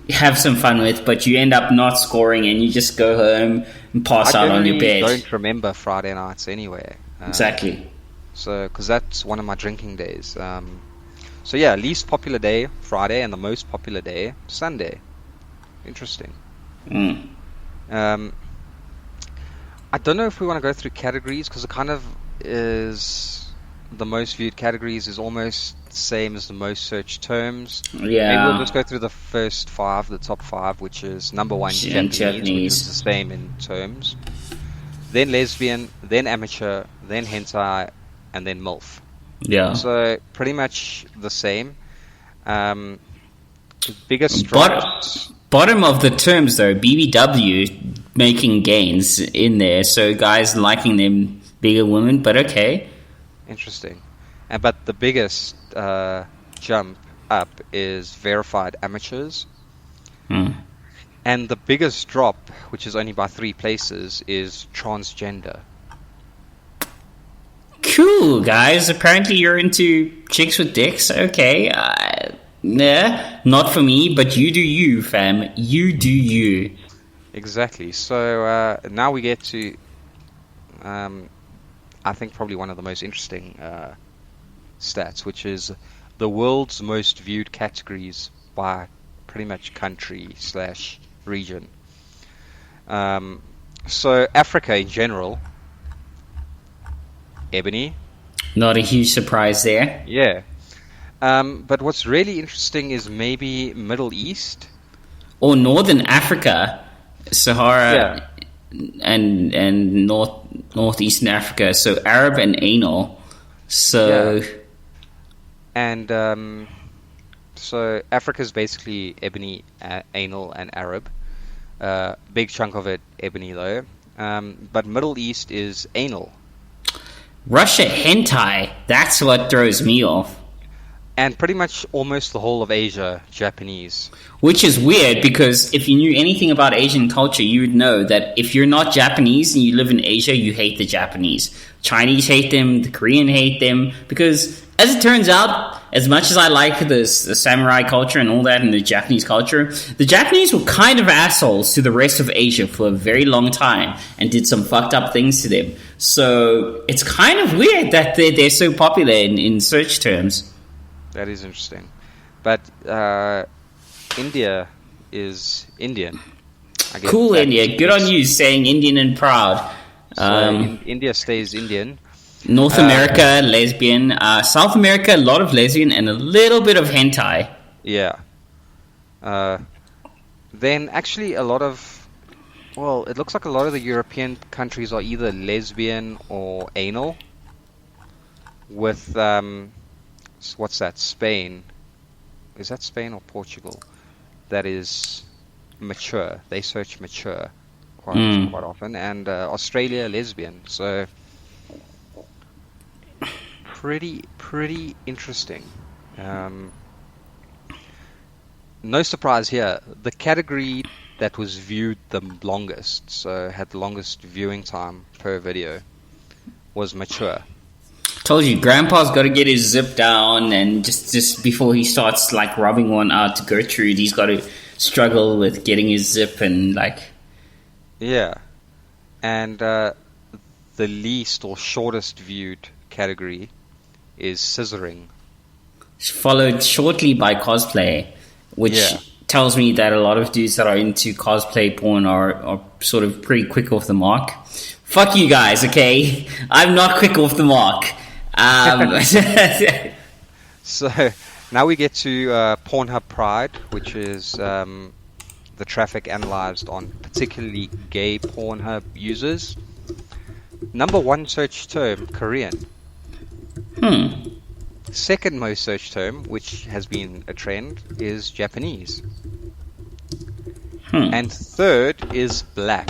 have some fun with, but you end up not scoring and you just go home and pass out on your bed. I don't remember Friday nights anyway. Exactly. So, because that's one of my drinking days. So yeah, least popular day Friday, and the most popular day Sunday. Interesting. I don't know if we want to go through categories, because it kind of is, the most viewed categories is almost the same as the most searched terms. Yeah. Maybe we'll just go through the first 5, the top 5, which is number 1 Japanese, which is the same in terms. then lesbian, then amateur, then hentai, and then MILF. Yeah. So pretty much the same. The biggest drops. Bottom of the terms though, BBW making gains in there, so guys liking them bigger women, but okay. Interesting. But the biggest jump up is verified amateurs. And the biggest drop, which is only by 3 places, is transgender. Cool, guys. Apparently you're into chicks with dicks. Okay. Nah, not for me, but you do you, fam. You do you. Exactly. So now we get to, I think, probably one of the most interesting stats, which is the world's most viewed categories by pretty much country/region. So Africa in general, ebony. Not a huge surprise there. Yeah. But what's really interesting is maybe Middle East. Or Northern Africa, Sahara, and Northeastern Africa. So Arab and anal. So... Yeah. And so Africa is basically ebony, anal, and Arab. Big chunk of it ebony though. But Middle East is anal. Russia hentai, that's what throws me off. And pretty much almost the whole of Asia, Japanese. Which is weird, because if you knew anything about Asian culture, you would know that if you're not Japanese and you live in Asia, you hate the Japanese. Chinese hate them, the Korean hate them, because as it turns out, as much as I like the samurai culture and all that and the Japanese culture, the Japanese were kind of assholes to the rest of Asia for a very long time and did some fucked up things to them. So it's kind of weird that they're so popular in search terms. That is interesting. But India is Indian. I guess cool, India. Good on you, saying Indian and proud. So India stays Indian. North America, lesbian. South America, a lot of lesbian and a little bit of hentai. Yeah. Then actually a lot of... Well, it looks like a lot of the European countries are either lesbian or anal. With... what's that? Spain. Is that Spain or Portugal? That is mature. They search mature quite often. And Australia, lesbian. So pretty interesting. No surprise here. The category that was viewed the longest, so had the longest viewing time per video, was mature. Told you, Grandpa's got to get his zip down, and just before he starts like rubbing one out to Gertrude, he's got to struggle with getting his zip and like. Yeah, and the least or shortest viewed category is scissoring, followed shortly by cosplay, which tells me that a lot of dudes that are into cosplay porn are sort of pretty quick off the mark. Fuck you guys, okay? I'm not quick off the mark. So now we get to Pornhub Pride, which is the traffic analyzed on particularly gay Pornhub users. Number 1 search term, Korean. Second most search term, which has been a trend, is Japanese. And third is black.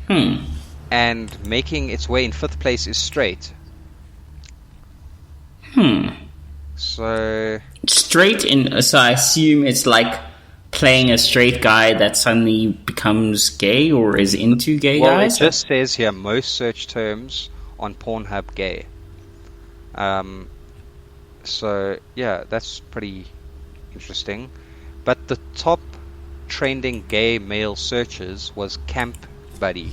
And making its way in 5th place is straight. So straight so I assume it's like playing a straight guy that suddenly becomes gay or is into gay guys? It just says here most search terms on Pornhub gay. So yeah, that's pretty interesting. But the top trending gay male searches was Camp Buddy.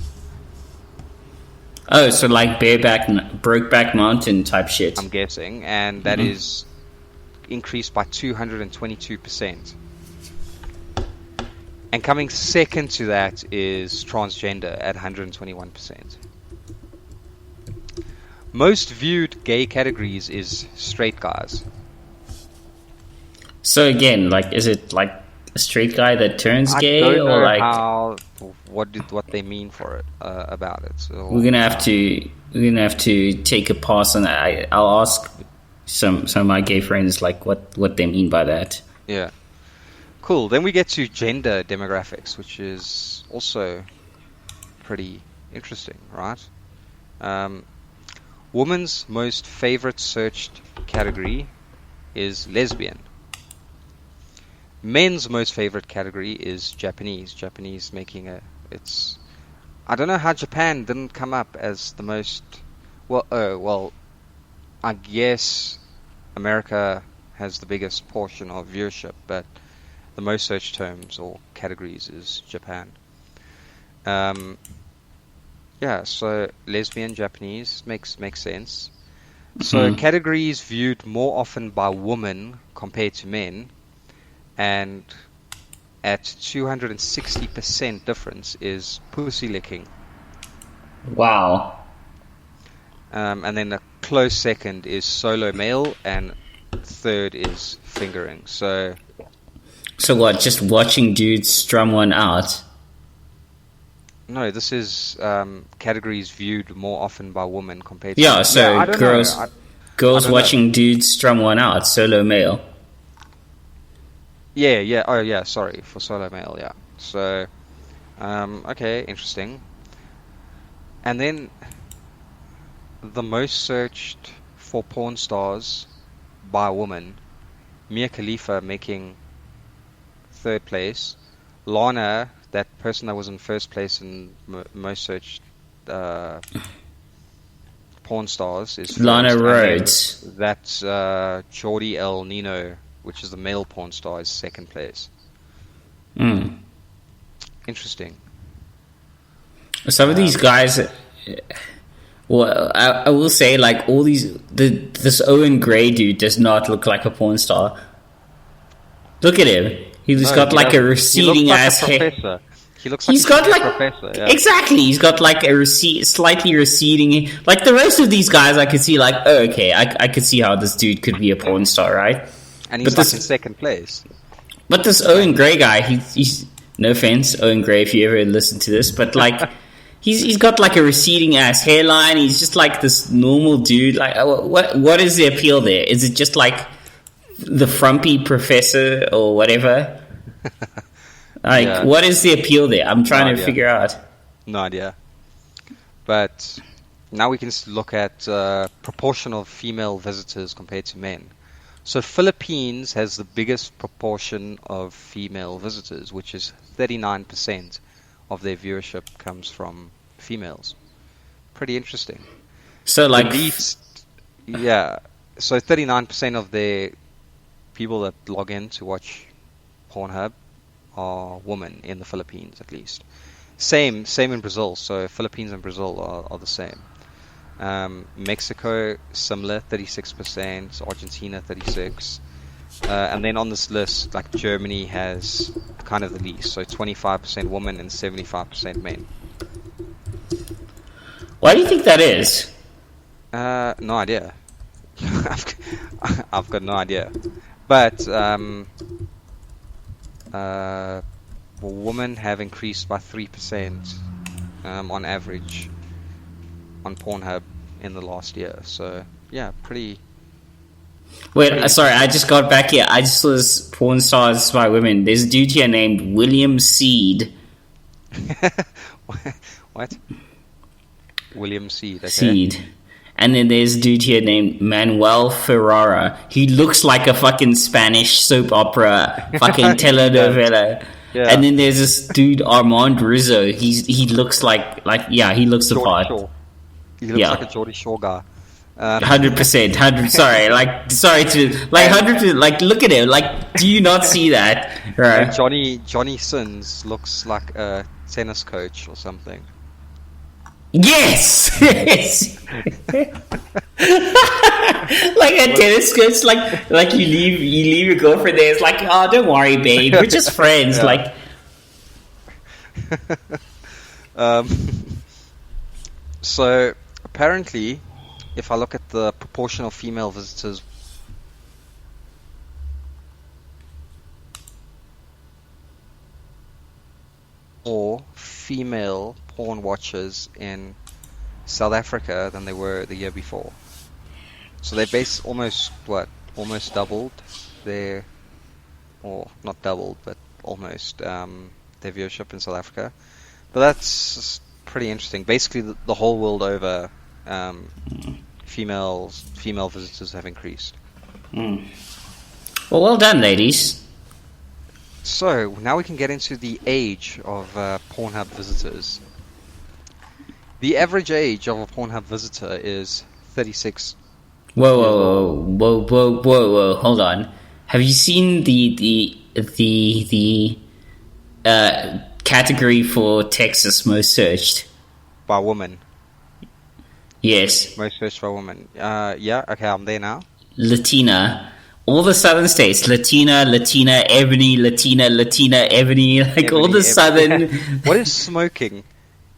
Oh, so like Brokeback Mountain type shit. I'm guessing, and that is increased by 222%. And coming second to that is transgender at 121%. Most viewed gay categories is straight guys. So again, like, is it like a straight guy that turns I gay, don't or know like what they mean for it about it. So, we're gonna have to take a pass on that. I'll ask some of my gay friends like what they mean by that. yeah, cool. Then we get to gender demographics, which is also pretty interesting, right? Woman's most favorite searched category is lesbian. Men's most favorite category is Japanese. Japanese making it's. I don't know how Japan didn't come up as the most. Well, I guess America has the biggest portion of viewership, but the most searched terms or categories is Japan. Yeah, so lesbian, Japanese makes sense. So categories viewed more often by women compared to men, and at 260% difference is pussy licking. Wow. And then a close second is solo male, and third is fingering. So what? Just watching dudes strum one out? no, this is categories viewed more often by women compared to Yeah. So I don't girls know. girls I don't watching know. dudes strum one out, solo male. Yeah. Oh, yeah. Sorry for solo male. Yeah. So, okay, interesting. And then the most searched for porn stars by a woman, Mia Khalifa making third place. Lana, that person that was in first place in most searched porn stars, is first. Lana And then Rhodes. that's Jordi El Nino, which is the male porn star, is second place. Interesting. Some of these guys. Well, I will say, like, all these... this Owen Gray dude does not look like a porn star. Look at him. He's got, like, a receding ass hair. He looks like a professor. Yeah. Exactly. He's got, like, a slightly receding... Like, the rest of these guys, I could see, like, oh, okay, I could see how this dude could be a porn star, right? And he's in second place. But this Owen Gray guy, he's... No offense, Owen Gray, if you ever listen to this, but, like... He's got like a receding ass hairline. He's just like this normal dude. Like, what is the appeal there? Is it just like the frumpy professor or whatever? Like, Yeah. What is the appeal there? I'm trying to figure out. No idea. But now we can look at proportion of female visitors compared to men. So Philippines has the biggest proportion of female visitors, which is 39%. Of their viewership comes from females. Pretty interesting. So, like... So 39% of the people that log in to watch Pornhub are women in the Philippines, at least. Same in Brazil. So Philippines and Brazil are the same. Mexico, similar, 36%. Argentina, 36%. And then on this list, like Germany has kind of the least, so 25% women and 75% men. Why do you think that is? No idea. I've got no idea. But women have increased by 3% on average on Pornhub in the last year. So yeah, pretty. Wait, sorry, I just got back here. I just saw this porn stars by women. There's a dude here named William Seed. What? William Seed. Okay. Seed. And then there's a dude here named Manuel Ferrara. He looks like a fucking Spanish soap opera, fucking telenovela. Yeah. And then there's this dude Armand Rizzo. He looks like he looks the part. He looks like a Geordie Shore guy. 100%. Sorry to 100%. Like, look at him. Like, do you not see that? Right. And Johnny Sins looks like a tennis coach or something. Yes. Like a tennis coach. Like you leave your girlfriend there. It's like, oh, don't worry, babe. We're just friends. Yeah. Like. So apparently, if I look at the proportion of female visitors more female porn watchers in South Africa than they were the year before. So they base almost doubled their, or not doubled, but almost their viewership in South Africa. But that's pretty interesting. Basically, the whole world over, female visitors have increased. Mm. Well done, ladies. So now we can get into the age of Pornhub visitors. The average age of a Pornhub visitor is 36. Whoa! Hold on. Have you seen the category for Texas most searched? By women. Yes. Most searched by women. Yeah. Okay, I'm there now. Latina. All the southern states. Latina, Ebony, Ebony. Like all the southern. What is smoking?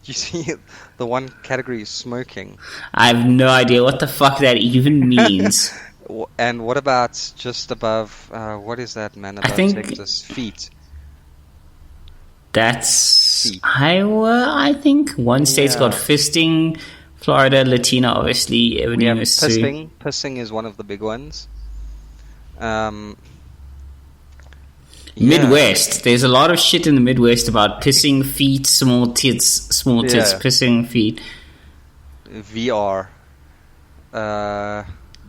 Do you see the one category is smoking? I have no idea what the fuck that even means. And what about just above, what is that, man, above Texas? Feet. That's Feet. Iowa, I think. One state's got fisting. Florida, Latina, obviously. We have pissing. Pissing is one of the big ones. Midwest. There's a lot of shit in the Midwest about pissing, feet, small tits, pissing, feet. VR.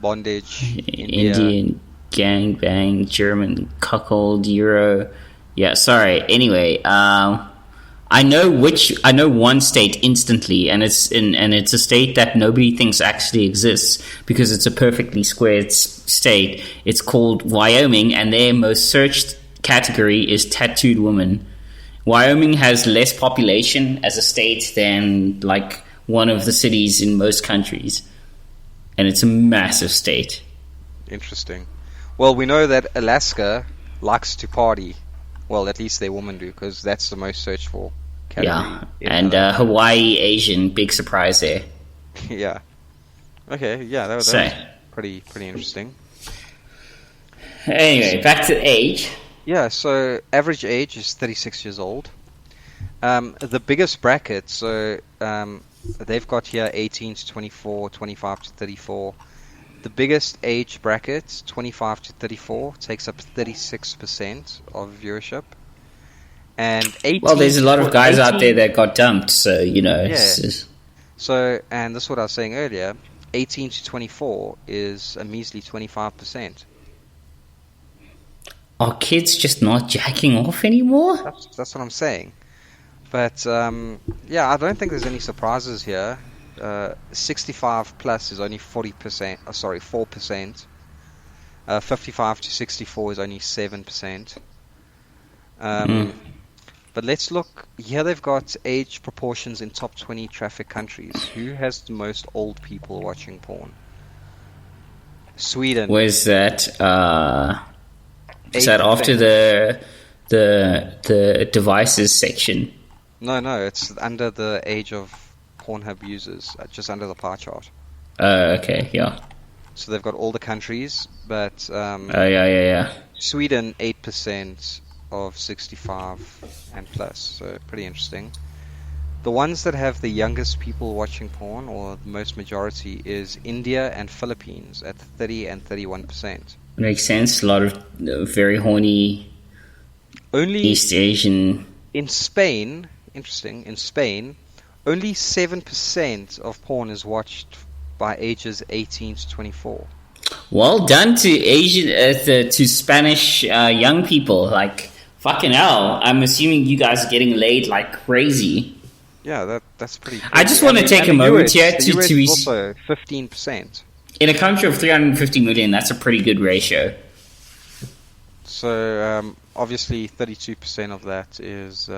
Bondage. Indian, gangbang, German, cuckold, Euro. Yeah, sorry. Anyway, I know one state instantly, and it's a state that nobody thinks actually exists because it's a perfectly squared state. It's called Wyoming, and their most searched category is tattooed woman. Wyoming has less population as a state than like one of the cities in most countries, and it's a massive state. Interesting. Well, we know that Alaska likes to party. Well, at least their women do, because that's the most searched for category. Yeah, and Hawaii, Asian, big surprise there. Yeah. Okay, yeah, that was pretty interesting. Anyway, back to the age. Yeah, so average age is 36 years old. The biggest bracket, so they've got here 18 to 24, 25 to 34. The biggest age bracket, 25 to 34, takes up 36% of viewership. And 18 well, there's a lot of guys out there that got dumped, so, you know. Yeah. So, and this is what I was saying earlier, 18 to 24 is a measly 25%. Are kids just not jacking off anymore? That's what I'm saying. But, yeah, I don't think there's any surprises here. 65 plus is only 4%. 55 to 64 is only 7%. But let's look. Here they've got age proportions in top 20 traffic countries. Who has the most old people watching porn? Sweden. Where's that? Is that after the devices section? No, it's under the age of Pornhub users, just under the pie chart. Okay, yeah. So they've got all the countries, but yeah. Sweden 8% of 65 and plus, so pretty interesting. The ones that have the youngest people watching porn, or the most majority, is India and Philippines at 30 and 31%. Makes sense. A lot of very horny East Asian. In Spain, interesting, in Spain, only 7% of porn is watched by ages 18 to 24. Well done to Asian, to Spanish young people. Like, fucking hell. I'm assuming you guys are getting laid like crazy. Yeah, that's pretty crazy. I just want to take a moment here to also 15%. In a country of 350 million, that's a pretty good ratio. So, obviously 32% of that is...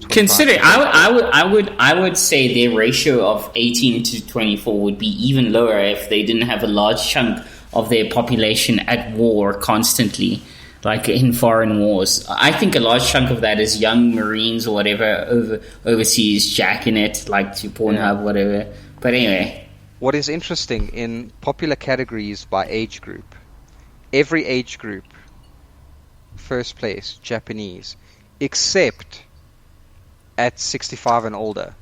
Consider, I would say their ratio of 18 to 24 would be even lower if they didn't have a large chunk of their population at war constantly, like in foreign wars. I think a large chunk of that is young Marines or whatever overseas jacking it, like to Pornhub, whatever. But anyway. What is interesting, in popular categories by age group, every age group, first place, Japanese, except at 65 and older.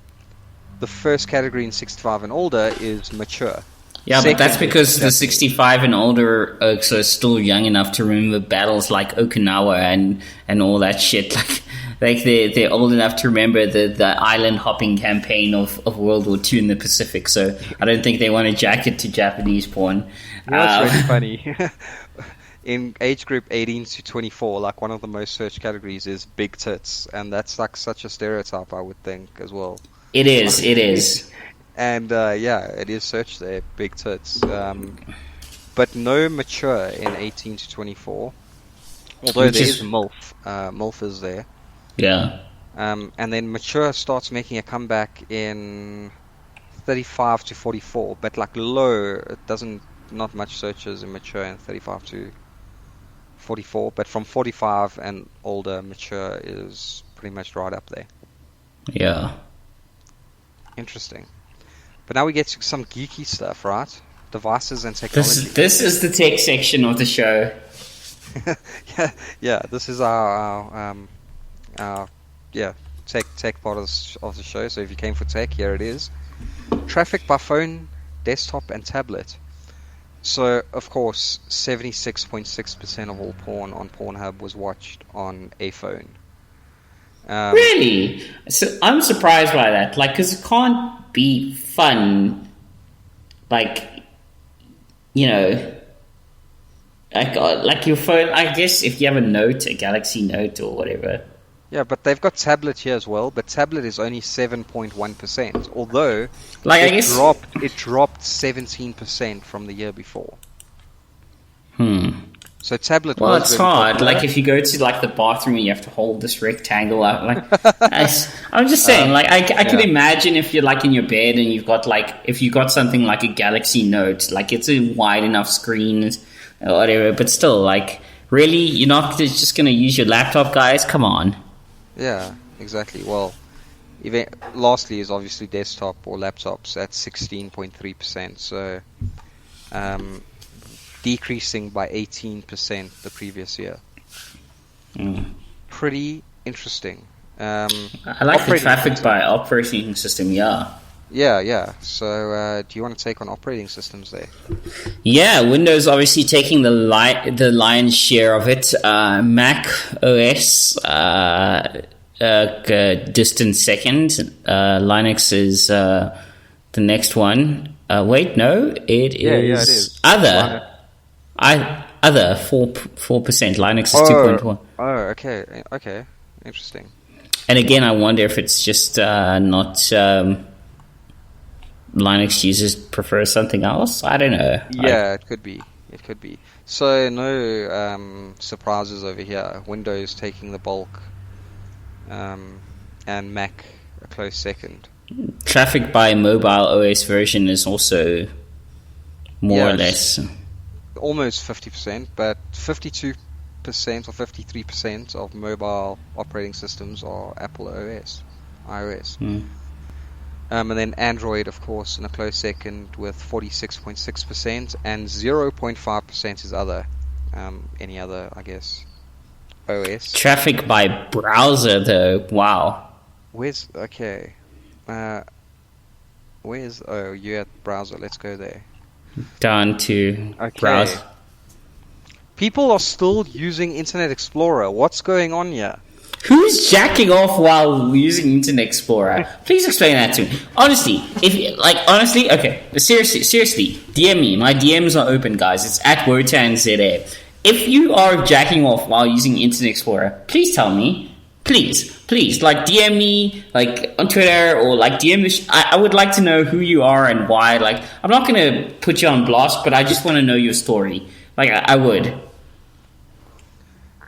The first category in 65 and older is mature. Yeah, Second but that's is because the Japanese. 65 and older oaks are still young enough to remember battles like Okinawa and all that shit. Like they're old enough to remember the island hopping campaign of World War II in the Pacific. So I don't think they want to jack it to Japanese porn. You know what's really funny? In age group 18 to 24, like one of the most searched categories is big tits, and that's like such a stereotype, I would think, as well. It is. And yeah, it is searched there, big tits. But no mature in 18 to 24, although there is MILF. MILF is there. Yeah. And then mature starts making a comeback in 35 to 44, but like low, it doesn't, not much searches in mature in 35 to 44, but from 45 and older, mature is pretty much right up there. Yeah. Interesting. But now we get to some geeky stuff, right? Devices and technology. This is the tech section of the show. yeah. This is our tech part of the show. So if you came for tech, here it is. Traffic by phone, desktop, and tablet. So of course, 76.6% of all porn on Pornhub was watched on a phone. Really? So I'm surprised by that. Like, because it can't be fun. Like, you know, like your phone. I guess if you have a Galaxy Note or whatever. Yeah, but they've got tablet here as well. But tablet is only 7.1%. Although, like it dropped 17% from the year before. So tablet. Well, was it's really hard. popular. Like if you go to like the bathroom and you have to hold this rectangle out. Like I'm just saying. Like I could imagine if you're like in your bed and you've got like if you got something like a Galaxy Note, like it's a wide enough screen or whatever. But still, like really, you're not just going to use your laptop, guys. Come on. Yeah, exactly. Well, lastly is obviously desktop or laptops at 16.3%. So, decreasing by 18% the previous year. Pretty interesting. I like the traffic by operating system. Yeah. So, do you want to take on operating systems there? Yeah, Windows obviously taking the lion's share of it. Mac OS, distant second. Linux is the next one. Wait, no, it is other. Other 4%. Linux is 2.1. Oh, okay, interesting. And again, I wonder if it's just not Linux users prefer something else. I don't know. Yeah, it could be. So no surprises over here. Windows taking the bulk, and Mac a close second. Traffic by mobile OS version is also more or less almost 50%, but 52% or 53% of mobile operating systems are Apple iOS. And then Android, of course, in a close second with 46.6%, and 0.5% is other, any other, I guess, OS. Traffic by browser, though. Wow. You're at browser. Let's go there. Down to browse. People are still using Internet Explorer. What's going on here? Who's jacking off while using Internet Explorer? Please explain that to me. Honestly, okay. Seriously, DM me. My DMs are open, guys. It's at WotanZA. If you are jacking off while using Internet Explorer, please tell me. Please, like DM me, like on Twitter or like DM me. I would like to know who you are and why. Like, I'm not gonna put you on blast, but I just want to know your story. Like, I would.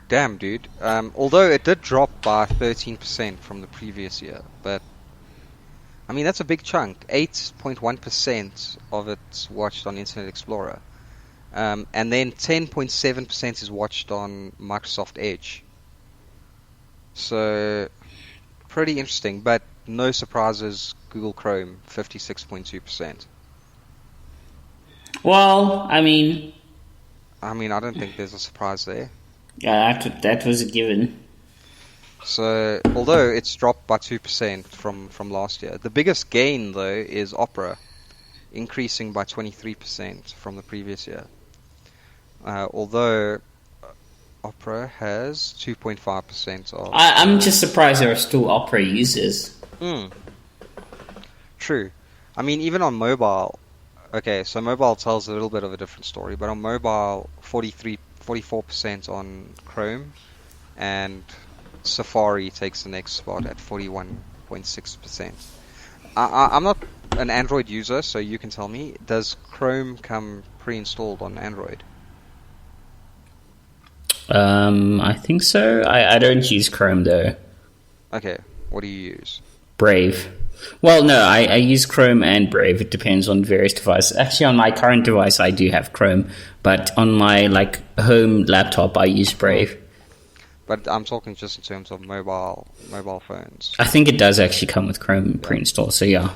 Damn, dude. Although it did drop by 13% from the previous year, but I mean that's a big chunk. 8.1% of it's watched on Internet Explorer, and then 10.7% is watched on Microsoft Edge. So, pretty interesting, but no surprises. Google Chrome, 56.2%. Well, I mean, I don't think there's a surprise there. Yeah, that was a given. So, although it's dropped by 2% from last year, the biggest gain though is Opera, increasing by 23% from the previous year. Although Opera has 2.5% of. I'm just surprised there are still Opera users. True. I mean, even on mobile. Okay, so mobile tells a little bit of a different story, but on mobile, 44% on Chrome, and Safari takes the next spot at 41.6%. I'm not an Android user, so you can tell me, does Chrome come pre-installed on Android? I think so. I don't use Chrome though. Okay, what do you use? Brave. Well, no, I use Chrome and Brave. It depends on various devices. Actually, on my current device, I do have Chrome, but on my home laptop, I use Brave. But I'm talking just in terms of mobile phones. I think it does actually come with Chrome pre-installed. So yeah.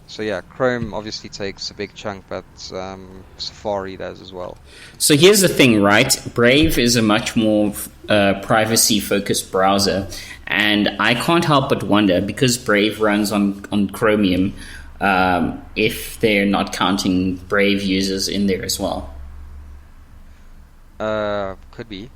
So yeah, Chrome obviously takes a big chunk, but Safari does as well. So here's the thing, right? Brave is a much more privacy-focused browser, and I can't help but wonder, because Brave runs on Chromium, if they're not counting Brave users in there as well. Could be.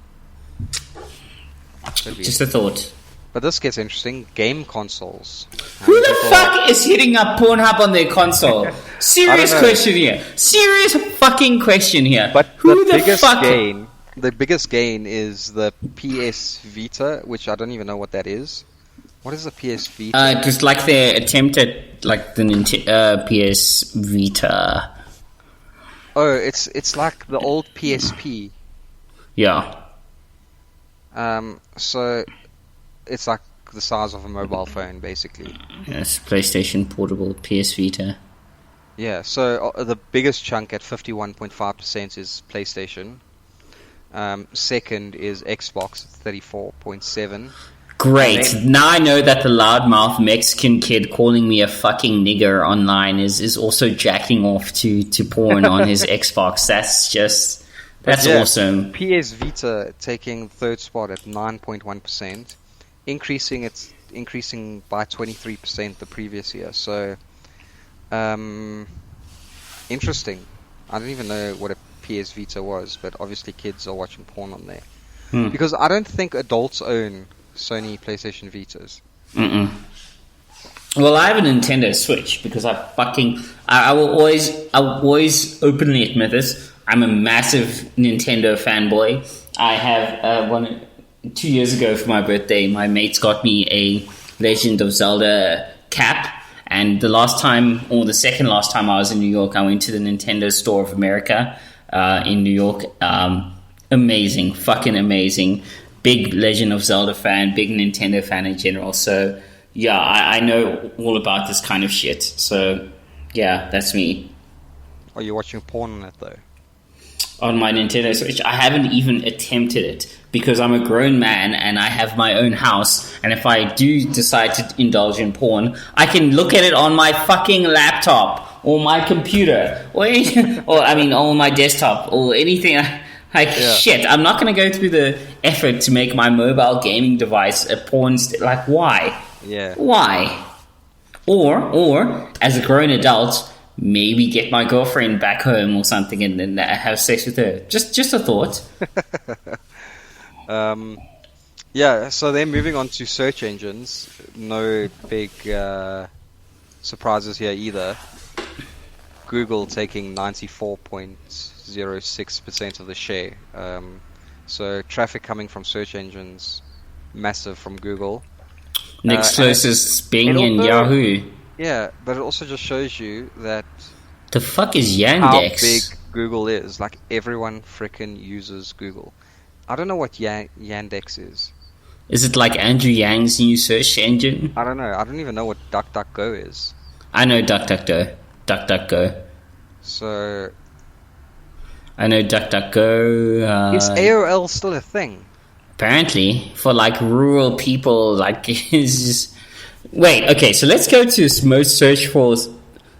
Just a thought. But this gets interesting. Game consoles. Who the fuck is hitting up Pornhub on their console? Serious question here. Serious fucking question here. But who the biggest gain is the PS Vita, which I don't even know what that is. What is the PS Vita? Just like their attempt at the PS Vita. Oh, it's like the old PSP. Yeah. So it's like the size of a mobile phone, basically. Yes, PlayStation Portable, PS Vita. Yeah, so the biggest chunk at 51.5% is PlayStation. Second is Xbox at 34.7%. Great. Now I know that the loudmouth Mexican kid calling me a fucking nigger online is also jacking off to porn on his Xbox. That's awesome. PS Vita taking third spot at 9.1%, increasing by 23% the previous year. So, interesting. I don't even know what a PS Vita was, but obviously kids are watching porn on there. Because I don't think adults own Sony PlayStation Vitas. Well, I have a Nintendo Switch because I will always openly admit this. I'm a massive Nintendo fanboy. I have 2 years ago for my birthday, my mates got me a Legend of Zelda cap, and the second last time I was in New York, I went to the Nintendo Store of America in New York. Amazing, fucking amazing. Big Legend of Zelda fan, big Nintendo fan in general. So yeah, I know all about this kind of shit. So yeah, that's me. Are you watching porn on it though? On my Nintendo Switch, I haven't even attempted it because I'm a grown man and I have my own house, and if I do decide to indulge in porn, I can look at it on my fucking laptop or my computer or on my desktop or anything. Shit, I'm not going to go through the effort to make my mobile gaming device a porn why? Yeah. Why? Or as a grown adult, maybe get my girlfriend back home or something and then have sex with her. Just a thought. Yeah, so then moving on to search engines. No big surprises here either. Google taking 94.06% of the share. So traffic coming from search engines, massive from Google. Next closest Bing and Yahoo. Yeah, but it also just shows you that the fuck is Yandex? How big Google is. Like, everyone frickin' uses Google. I don't know what Yandex is. Is it like Andrew Yang's new search engine? I don't know. I don't even know what DuckDuckGo is. I know DuckDuckGo. So... I know DuckDuckGo. Is AOL still a thing? Apparently. For, rural people, it's just... Wait, okay, so let's go to most search for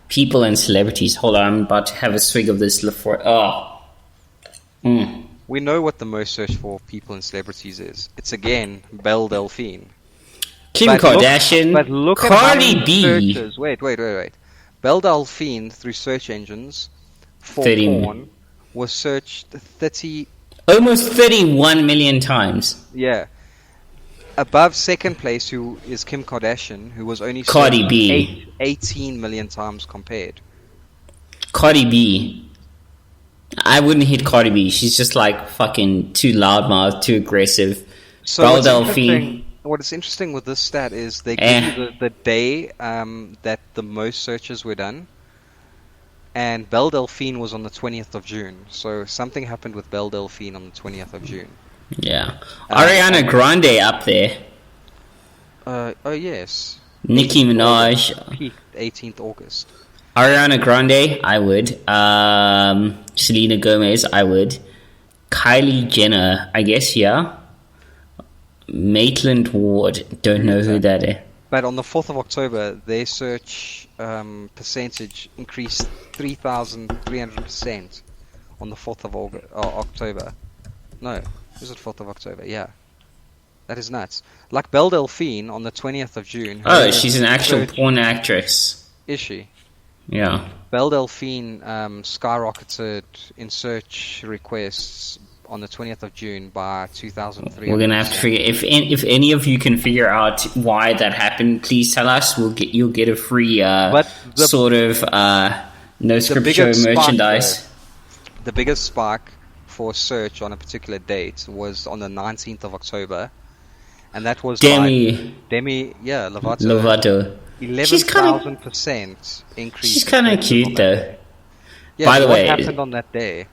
people and celebrities. Hold on, I'm about to have a swig of this. We know what the most searched for people and celebrities is. It's again Belle Delphine. Kim But Kardashian, but look at how Cardi many B, searches. Wait. Belle Delphine through search engines for 30 porn was searched 30. almost 31 million times. Yeah. Above second place, who is Kim Kardashian, who was only Cardi searched B. 18 million times compared. Cardi B. I wouldn't hit Cardi B. She's just like fucking too loudmouth, too aggressive. So Belle Delphine. what is interesting with this stat is they give you the day that the most searches were done. And Belle Delphine was on the 20th of June. So something happened with Belle Delphine on the 20th of June. Yeah. Ariana Grande up there. Oh, yes. Nicki Minaj. Peaked 18th August. Ariana Grande, I would. Selena Gomez, I would. Kylie Jenner, I guess, yeah. Maitland Ward, don't know who that is. But on the 4th of October, their search percentage increased 3,300% on the 4th of October. No, is it 4th of October? Yeah. That is nuts. Like Belle Delphine on the 20th of June. Oh, she's an actual porn actress. Is she? Yeah. Belle Delphine skyrocketed in search requests on the 20th of June by 2,300%. We're gonna have to figure if any of you can figure out why that happened. Please tell us. You'll get a free no script show merchandise. The biggest spike for search on a particular date was on the 19th of October, and that was Demi Lovato. 11,000% increase. She's kind of cute though. Yeah, by the way, what happened on that day?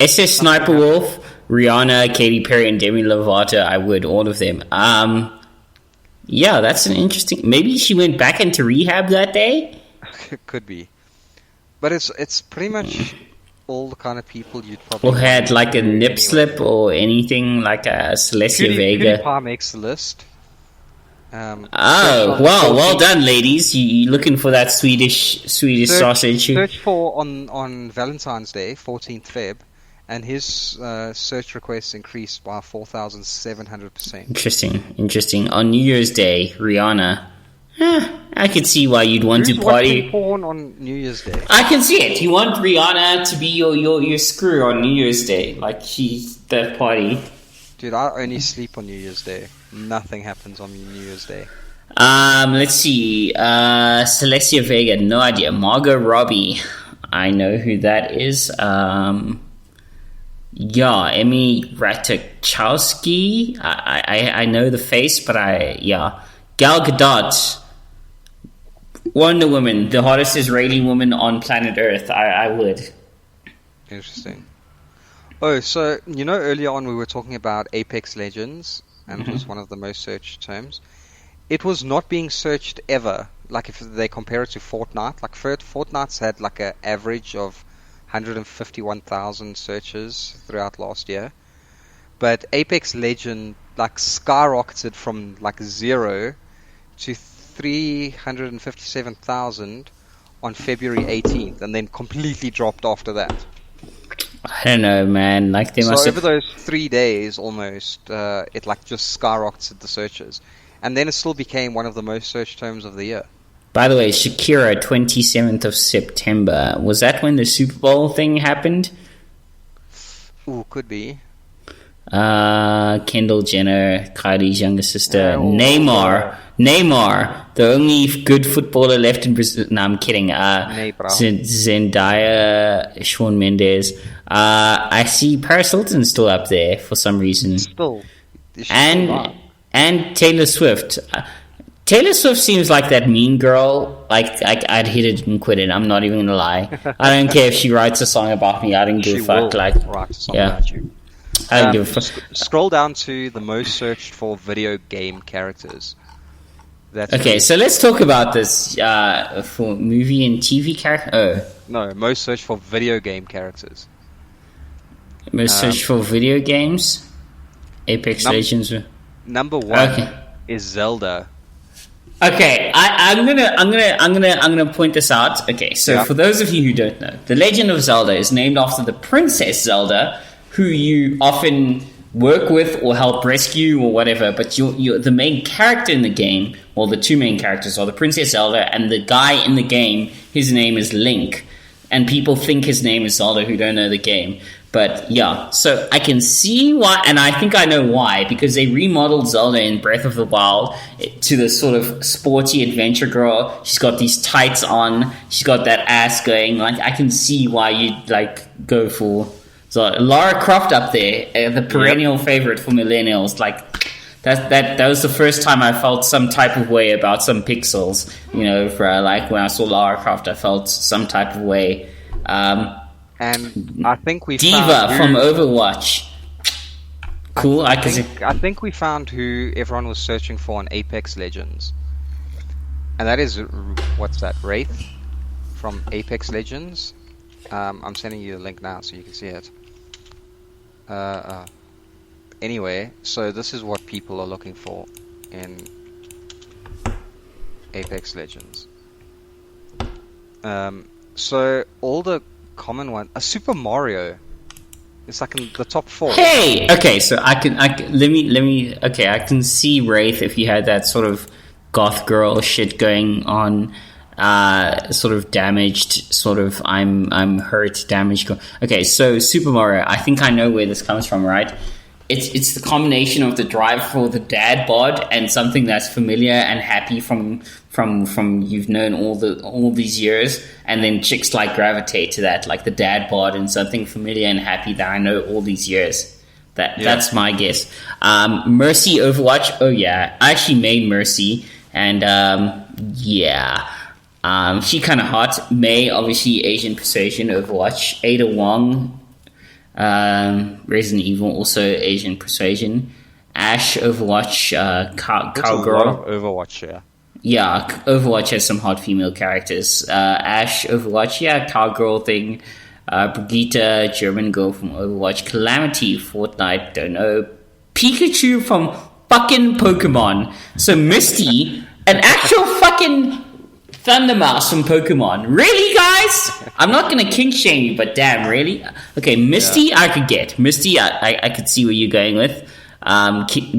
SS Sniper Wolf, Rihanna, Katy Perry, and Demi Lovato. I would all of them. Yeah, that's an interesting. Maybe she went back into rehab that day. Could be, but it's pretty much all the kind of people you'd probably. Or had like a nip slip or anything like a Celestia Vega. PewDiePie makes the list. Well done, ladies. You looking for that Swedish sausage? Search for on Valentine's Day, 14th Feb, and his search requests increased by 4,700%. Interesting. On New Year's Day, Rihanna. I could see why you'd want to party. Who's watching porn on New Year's Day? I can see it. You want Rihanna to be your screw on New Year's Day, like she's that party. Dude, I only sleep on New Year's Day. Nothing happens on New Year's Day. Let's see. Celestia Vega, no idea. Margot Robbie, I know who that is. Emmy Ratajkowski. I know the face, but Gal Gadot, Wonder Woman, the hottest Israeli woman on planet Earth. I would. Interesting. Oh, so earlier on we were talking about Apex Legends, and it was one of the most searched terms. It was not being searched ever. Like if they compare it to Fortnite, like Fortnite's had like an average of 151,000 searches throughout last year, but Apex Legend like skyrocketed from like 0 to 357,000 on February 18th, and then completely dropped after that. I don't know, man. Like they must. So over those 3 days, almost, it like just skyrocketed the searches, and then it still became one of the most searched terms of the year. By the way, Shakira, 27th of September. Was that when the Super Bowl thing happened? Ooh, could be. Kendall Jenner, Kylie's younger sister, Neymar, the only good footballer left in Brazil. No, I'm kidding. Zendaya, Shawn Mendes. I see Paris Hilton still up there for some reason. And Taylor Swift. Taylor Swift seems like that mean girl. Like I'd hit it and quit it. I'm not even gonna lie. I don't care if she writes a song about me. I don't give a fuck. Like, write a song about you. I don't give a fuck. Scroll down to the most searched for video game characters. Okay, so let's talk about this for movie and TV character. Oh. No, most searched for video game characters. Most searched for video games. Apex Legends. Number one is Zelda. Okay, I'm gonna point this out. Okay, so for those of you who don't know, The Legend of Zelda is named after the Princess Zelda, who you often work with or help rescue or whatever, but you're the main character in the game, or the two main characters are the Princess Zelda and the guy in the game, his name is Link. And people think his name is Zelda who don't know the game. But yeah, so I can see why, and I think I know why, because they remodeled Zelda in Breath of the Wild to the sort of sporty adventure girl. She's got these tights on, she's got that ass going. Like, I can see why you'd like go for Lara Croft up there, the perennial favorite for millennials. Like that was the first time I felt some type of way about some pixels. You know, for like when I saw Lara Croft, I felt some type of way. And I think we Diva from Overwatch. Cool. I think we found who everyone was searching for on Apex Legends, and that is what's that? Wraith from Apex Legends. I'm sending you the link now so you can see it. Anyway, so this is what people are looking for in Apex Legends. So all the common one, a Super Mario. It's like in the top 4. Hey, okay, so I can let me. Okay, I can see Wraith if you had that sort of goth girl shit going on, sort of damaged, sort of I'm hurt, damaged. Okay, so Super Mario. I think I know where this comes from, right? It's the combination of the drive for the dad bod and something that's familiar and happy from you've known all these years, and then chicks like gravitate to that, like the dad bod and something familiar and happy that I know all these years. That's my guess. Mercy Overwatch. Oh yeah, I actually made Mercy, and she kind of hot. Mei, obviously Asian Persuasion Overwatch. Ada Wong, Resident Evil, also Asian Persuasion. Ash Overwatch, Cowgirl. A lot of Overwatch, yeah. Yeah, Overwatch has some hot female characters. Ash Overwatch, yeah, Cowgirl thing. Brigitte, German girl from Overwatch. Calamity, Fortnite, don't know. Pikachu from fucking Pokemon. So Misty, an actual fucking Thundermouse from Pokemon. Really, guys? I'm not gonna kink shame you, but damn, really? Okay, Misty, I could get. Misty, I could see where you're going with.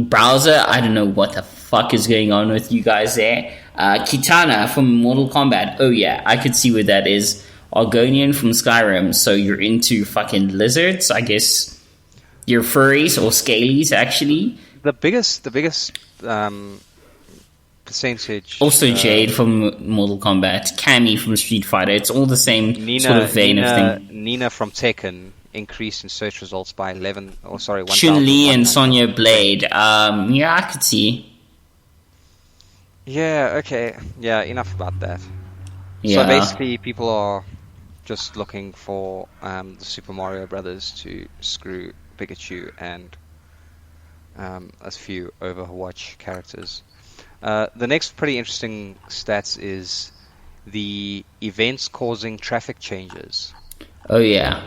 Browser, I don't know what the fuck is going on with you guys there. Kitana from Mortal Kombat. Oh yeah, I could see where that is. Argonian from Skyrim. So you're into fucking lizards, I guess. You're furries or scalies, actually. The biggest percentage. Also Jade from Mortal Kombat. Cammy from Street Fighter. It's all the same sort of vein of thing. Nina from Tekken increased in search results by 11. Oh, sorry, 1,000. Chun-Li and Sonya Blade. Yeah, I could see. Yeah, okay. Yeah, enough about that. Yeah. So basically, people are just looking for the Super Mario Brothers to screw Pikachu and a few Overwatch characters. The next pretty interesting stats is the events causing traffic changes. Oh, yeah.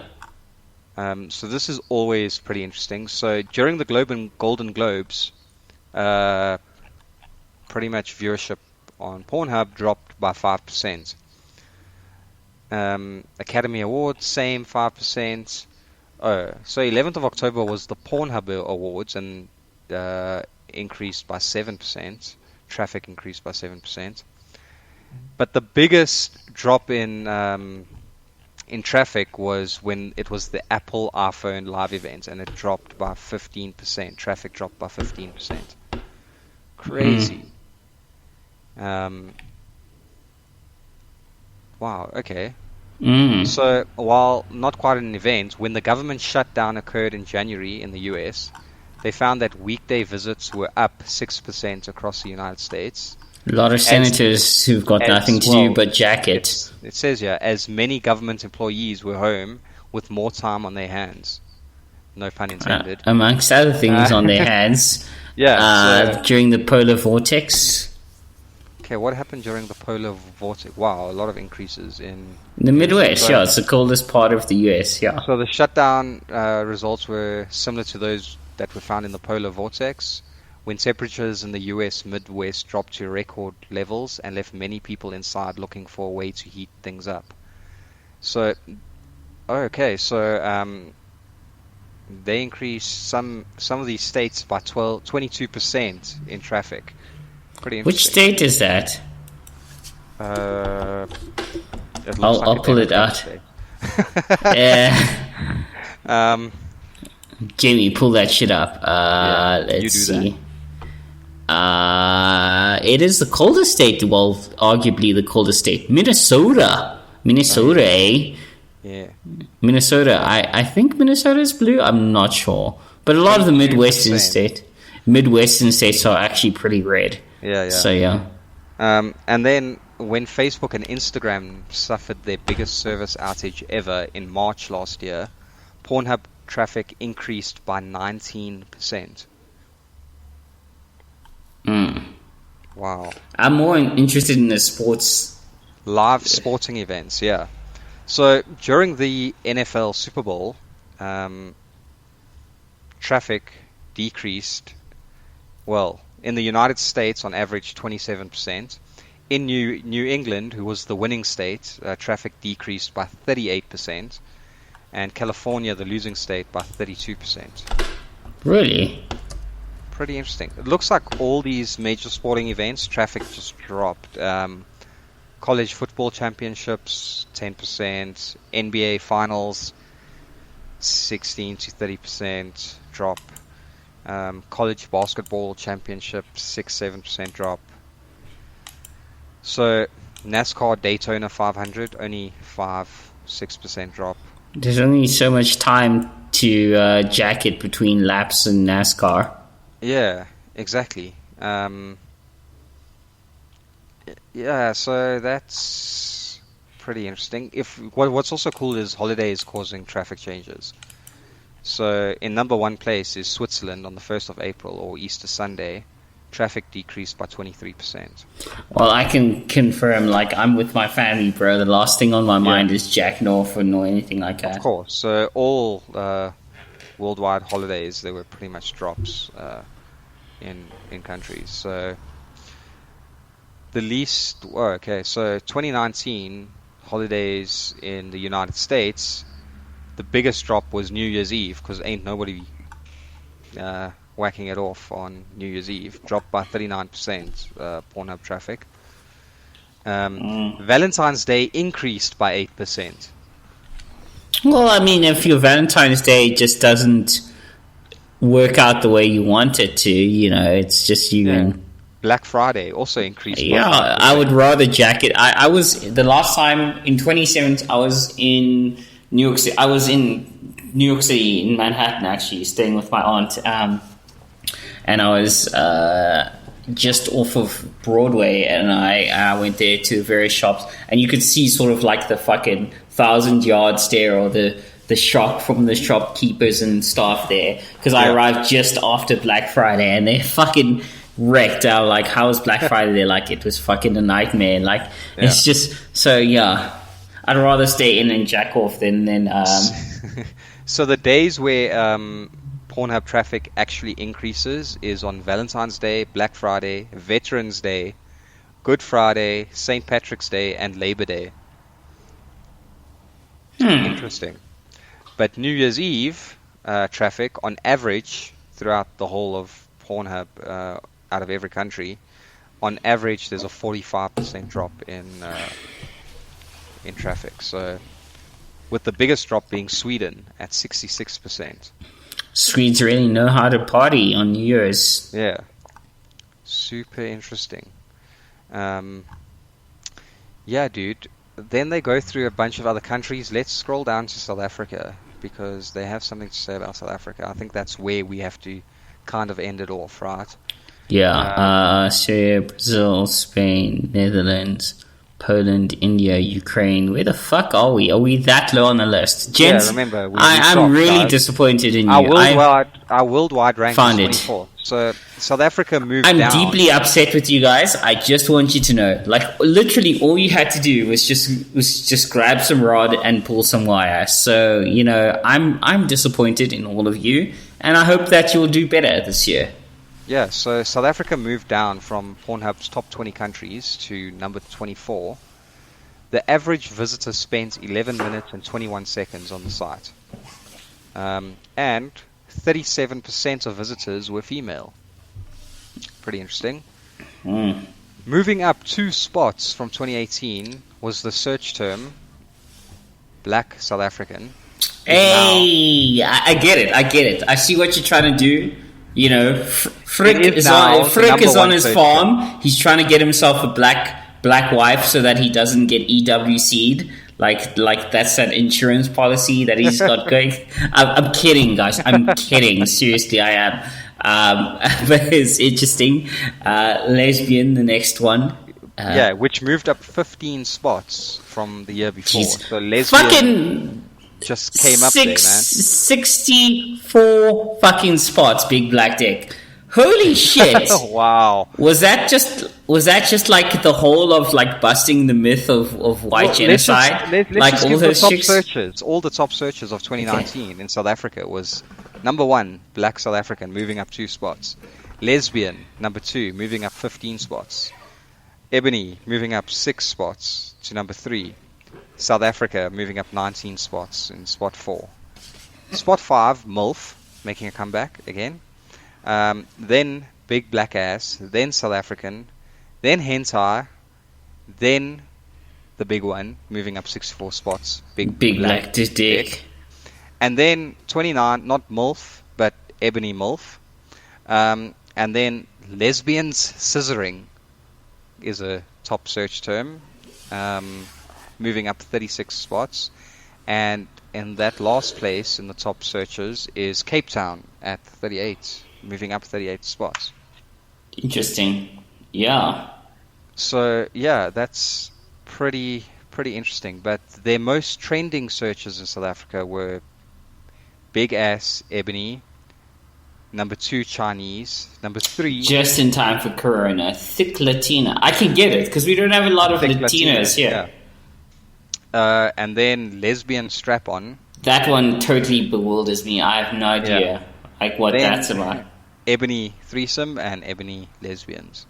So this is always pretty interesting. So during the Golden Globes, pretty much viewership on Pornhub dropped by 5%. Academy Awards, same 5%. Oh, so 11th of October was the Pornhub Awards, and increased by 7%. Traffic increased by 7%. But the biggest drop in traffic was when it was the Apple iPhone live event, and it dropped by 15%. Traffic dropped by 15%. Crazy. Wow, okay. So, while not quite an event, when the government shutdown occurred in January in the US, they found that weekday visits were up 6% across the United States. A lot of senators who've got nothing to do but jack it. It says here, as many government employees were home with more time on their hands. No pun intended. Amongst other things on their hands. Yeah. During the polar vortex. Okay, what happened during the polar vortex? Wow, a lot of increases in the Midwest. Yeah, it's the coldest part of the US. Yeah. So the shutdown results were similar to those that were found in the polar vortex, when temperatures in the US Midwest dropped to record levels and left many people inside looking for a way to heat things up. So, okay, so They increased some of these states by 22% in traffic. Pretty Which interesting. state is that? It looks I'll like a pull it Democrat out. state. Jamie, pull that shit up. Yeah, you Let's do that. see. It is the coldest state. Well, arguably the coldest state. Minnesota, eh? Yeah. Minnesota. I think Minnesota is blue. I'm not sure, but a lot of the 22%. Midwestern states are actually pretty red. Yeah. So yeah. And then when Facebook and Instagram suffered their biggest service outage ever in March last year, Pornhub traffic increased by 19%. Wow. I'm more interested in the sports. Live sporting events, yeah. So during the NFL Super Bowl, traffic decreased, well, in the United States on average 27%. In New England, who was the winning state, traffic decreased by 38%. And California, the losing state, by 32%. Really? Pretty interesting. It looks like all these major sporting events, traffic just dropped. College football championships, 10%. NBA finals, 16 to 30% drop. College basketball championships, 6-7% drop. So NASCAR Daytona 500, only 5-6% drop. There's only so much time to jack it between laps and NASCAR. Yeah, exactly. Yeah, so that's pretty interesting. What's also cool is holidays causing traffic changes. So in number one place is Switzerland on the 1st of April, or Easter Sunday. Traffic decreased by 23%. Well, I can confirm, like, I'm with my family, bro. The last thing on my mind is Jack Norfolk or anything like that. Of course. So all worldwide holidays, there were pretty much drops in countries. So the least... Oh, okay, so 2019 holidays in the United States, the biggest drop was New Year's Eve, because ain't nobody... whacking it off on New Year's Eve, dropped by 39%, Pornhub traffic. Valentine's Day increased by 8%. Well, I mean, if your Valentine's Day just doesn't work out the way you want it to, you know, it's just you and... Black Friday also increased. Yeah, I would rather jack it. I was, the last time in 2017, I was in New York City. I was in New York City, in Manhattan, actually, staying with my aunt. And I was just off of Broadway, and I went there to various shops, and you could see sort of like the fucking 1,000-yard stare, or the shock from the shopkeepers and staff there, because I arrived just after Black Friday, and they fucking wrecked out. Like, how was Black Friday there? Like, it was fucking a nightmare. Like, it's just, so yeah, I'd rather stay in and jack off than So the days where Pornhub traffic actually increases is on Valentine's Day, Black Friday, Veterans Day, Good Friday, St. Patrick's Day, and Labor Day. Interesting. But New Year's Eve traffic, on average, throughout the whole of Pornhub, out of every country, on average, there's a 45% drop in traffic. So, with the biggest drop being Sweden at 66%. Swedes really know how to party on New Year's. Yeah. Super interesting. Yeah, dude. Then they go through a bunch of other countries. Let's scroll down to South Africa, because they have something to say about South Africa. I think that's where we have to kind of end it off, right? Yeah. Australia, Brazil, Spain, Netherlands, Poland, India, Ukraine. Where the fuck are we? Are we that low on the list? Gents, yeah, remember, I'm really disappointed in you. Our worldwide rank found is 24. So South Africa moved down. I'm deeply upset with you guys. I just want you to know, like, literally all you had to do was just grab some rod and pull some wire. So, you know, I'm disappointed in all of you, and I hope that you'll do better this year. Yeah, so South Africa moved down from Pornhub's top 20 countries to number 24. The average visitor spent 11 minutes and 21 seconds on the site. and 37% of visitors were female. Pretty interesting. Moving up 2 spots from 2018 was the search term Black South African. Hey, I get it. I see what you're trying to do. You know, Frick is on his farm. He's trying to get himself a black wife so that he doesn't get EWC'd. Like that's that insurance policy that he's got going. I'm kidding, guys. I'm kidding. Seriously, I am. But it's interesting. Lesbian, the next one. Which moved up 15 spots from the year before. Geez. So lesbian just came up there, man. 64 fucking spots, big black dick. Holy shit! Wow. Was that just like the whole of like busting the myth of white genocide? Let's all those searches. All the top searches of 2019 in South Africa was number 1, Black South African, moving up 2 spots. Lesbian, number 2, moving up 15 spots. Ebony, moving up 6 spots to number 3. South Africa, moving up 19 spots in spot 4. Spot 5, MILF, making a comeback again. Then Big Black Ass, then South African, then Hentai, then the big one, moving up 64 spots. Big Black Dick. And then 29, not MILF, but Ebony MILF. And then Lesbians Scissoring is a top search term, moving up 36 spots. And in that last place in the top searches is Cape Town at 38, moving up 38 spots. Interesting. Yeah. So, yeah, that's pretty interesting. But their most trending searches in South Africa were Big Ass Ebony, number 2 Chinese, number 3... Just in time for Corona. Thick Latina. I can get it, because we don't have a lot of Latinas here. Yeah. And then Lesbian Strap-On. That one totally bewilders me. I have no idea what that's about. Ebony Threesome and Ebony Lesbians.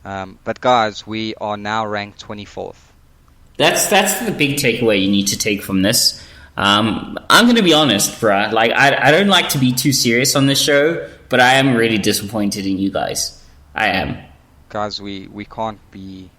But guys, we are now ranked 24th. That's the big takeaway you need to take from this. I'm going to be honest, bruh. Like, I don't like to be too serious on this show, but I am really disappointed in you guys. I am. Guys, we can't be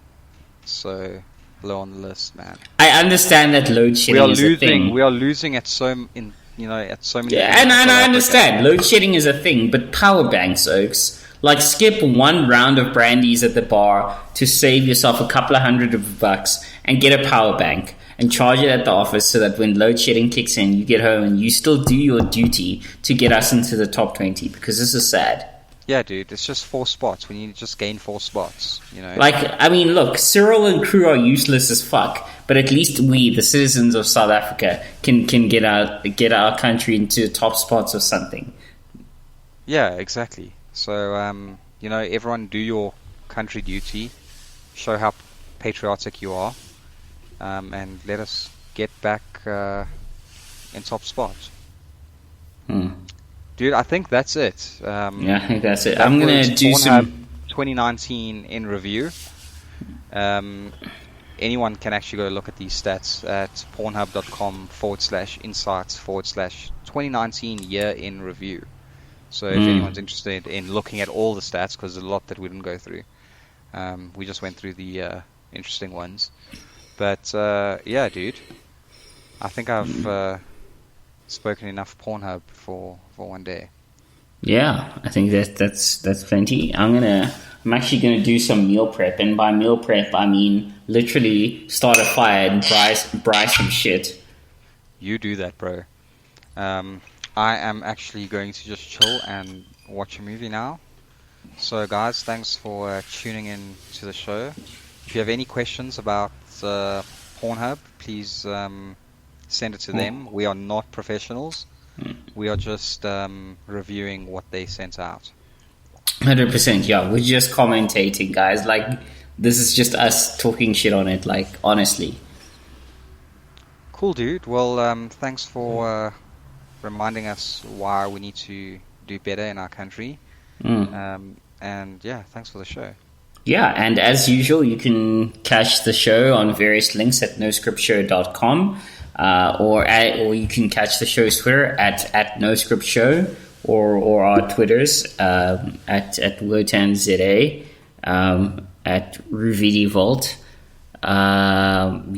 so low on the list, man. I understand that load shedding is a thing. We are losing at so many. Yeah, and I understand load shedding is a thing, but power banks, Oaks. Like, skip one round of brandies at the bar to save yourself a couple of $100 and get a power bank and charge it at the office so that when load shedding kicks in, you get home and you still do your duty to get us into the top 20, because this is sad. Yeah, dude, it's just 4 spots. We need to just gain 4 spots, you know. Like, I mean, look, Cyril and crew are useless as fuck, but at least we, the citizens of South Africa, can get our country into top spots or something. Yeah, exactly. So, everyone do your country duty, show how patriotic you are, and let us get back in top spots. Dude, I think that's it. Yeah, I think that's it. I'm going to do some 2019 in review. Anyone can actually go look at these stats at pornhub.com/insights/2019 year in review. So if anyone's interested in looking at all the stats, because there's a lot that we didn't go through, we just went through the interesting ones. But yeah, dude, I think I've spoken enough Pornhub for one day. Yeah, I think that's plenty. I'm actually gonna do some meal prep, and by meal prep I mean literally start a fire and bry some shit. You do that, bro. I am actually going to just chill and watch a movie now. So guys, thanks for tuning in to the show. If you have any questions about Pornhub, please send it to them. We are not professionals. We are just reviewing what they sent out. 100%, yeah. We're just commentating, guys. Like, this is just us talking shit on it, like, honestly. Cool, dude. Well, thanks for reminding us why we need to do better in our country. And yeah, thanks for the show. Yeah, and as usual, you can catch the show on various links at noscriptshow.com. or you can catch the show's Twitter at No Script Show, or our Twitters at WotanZA, at Ruvidi Vault. And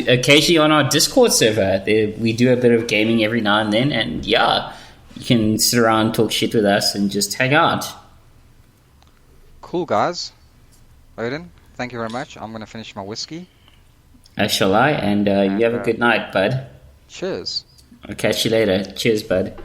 occasionally on our Discord server, we do a bit of gaming every now and then, and you can sit around, talk shit with us, and just hang out. Cool, guys. Odin, thank you very much. I'm going to finish my whiskey. As shall I, and you have a good night, bud. Cheers. I'll catch you later. Cheers, bud.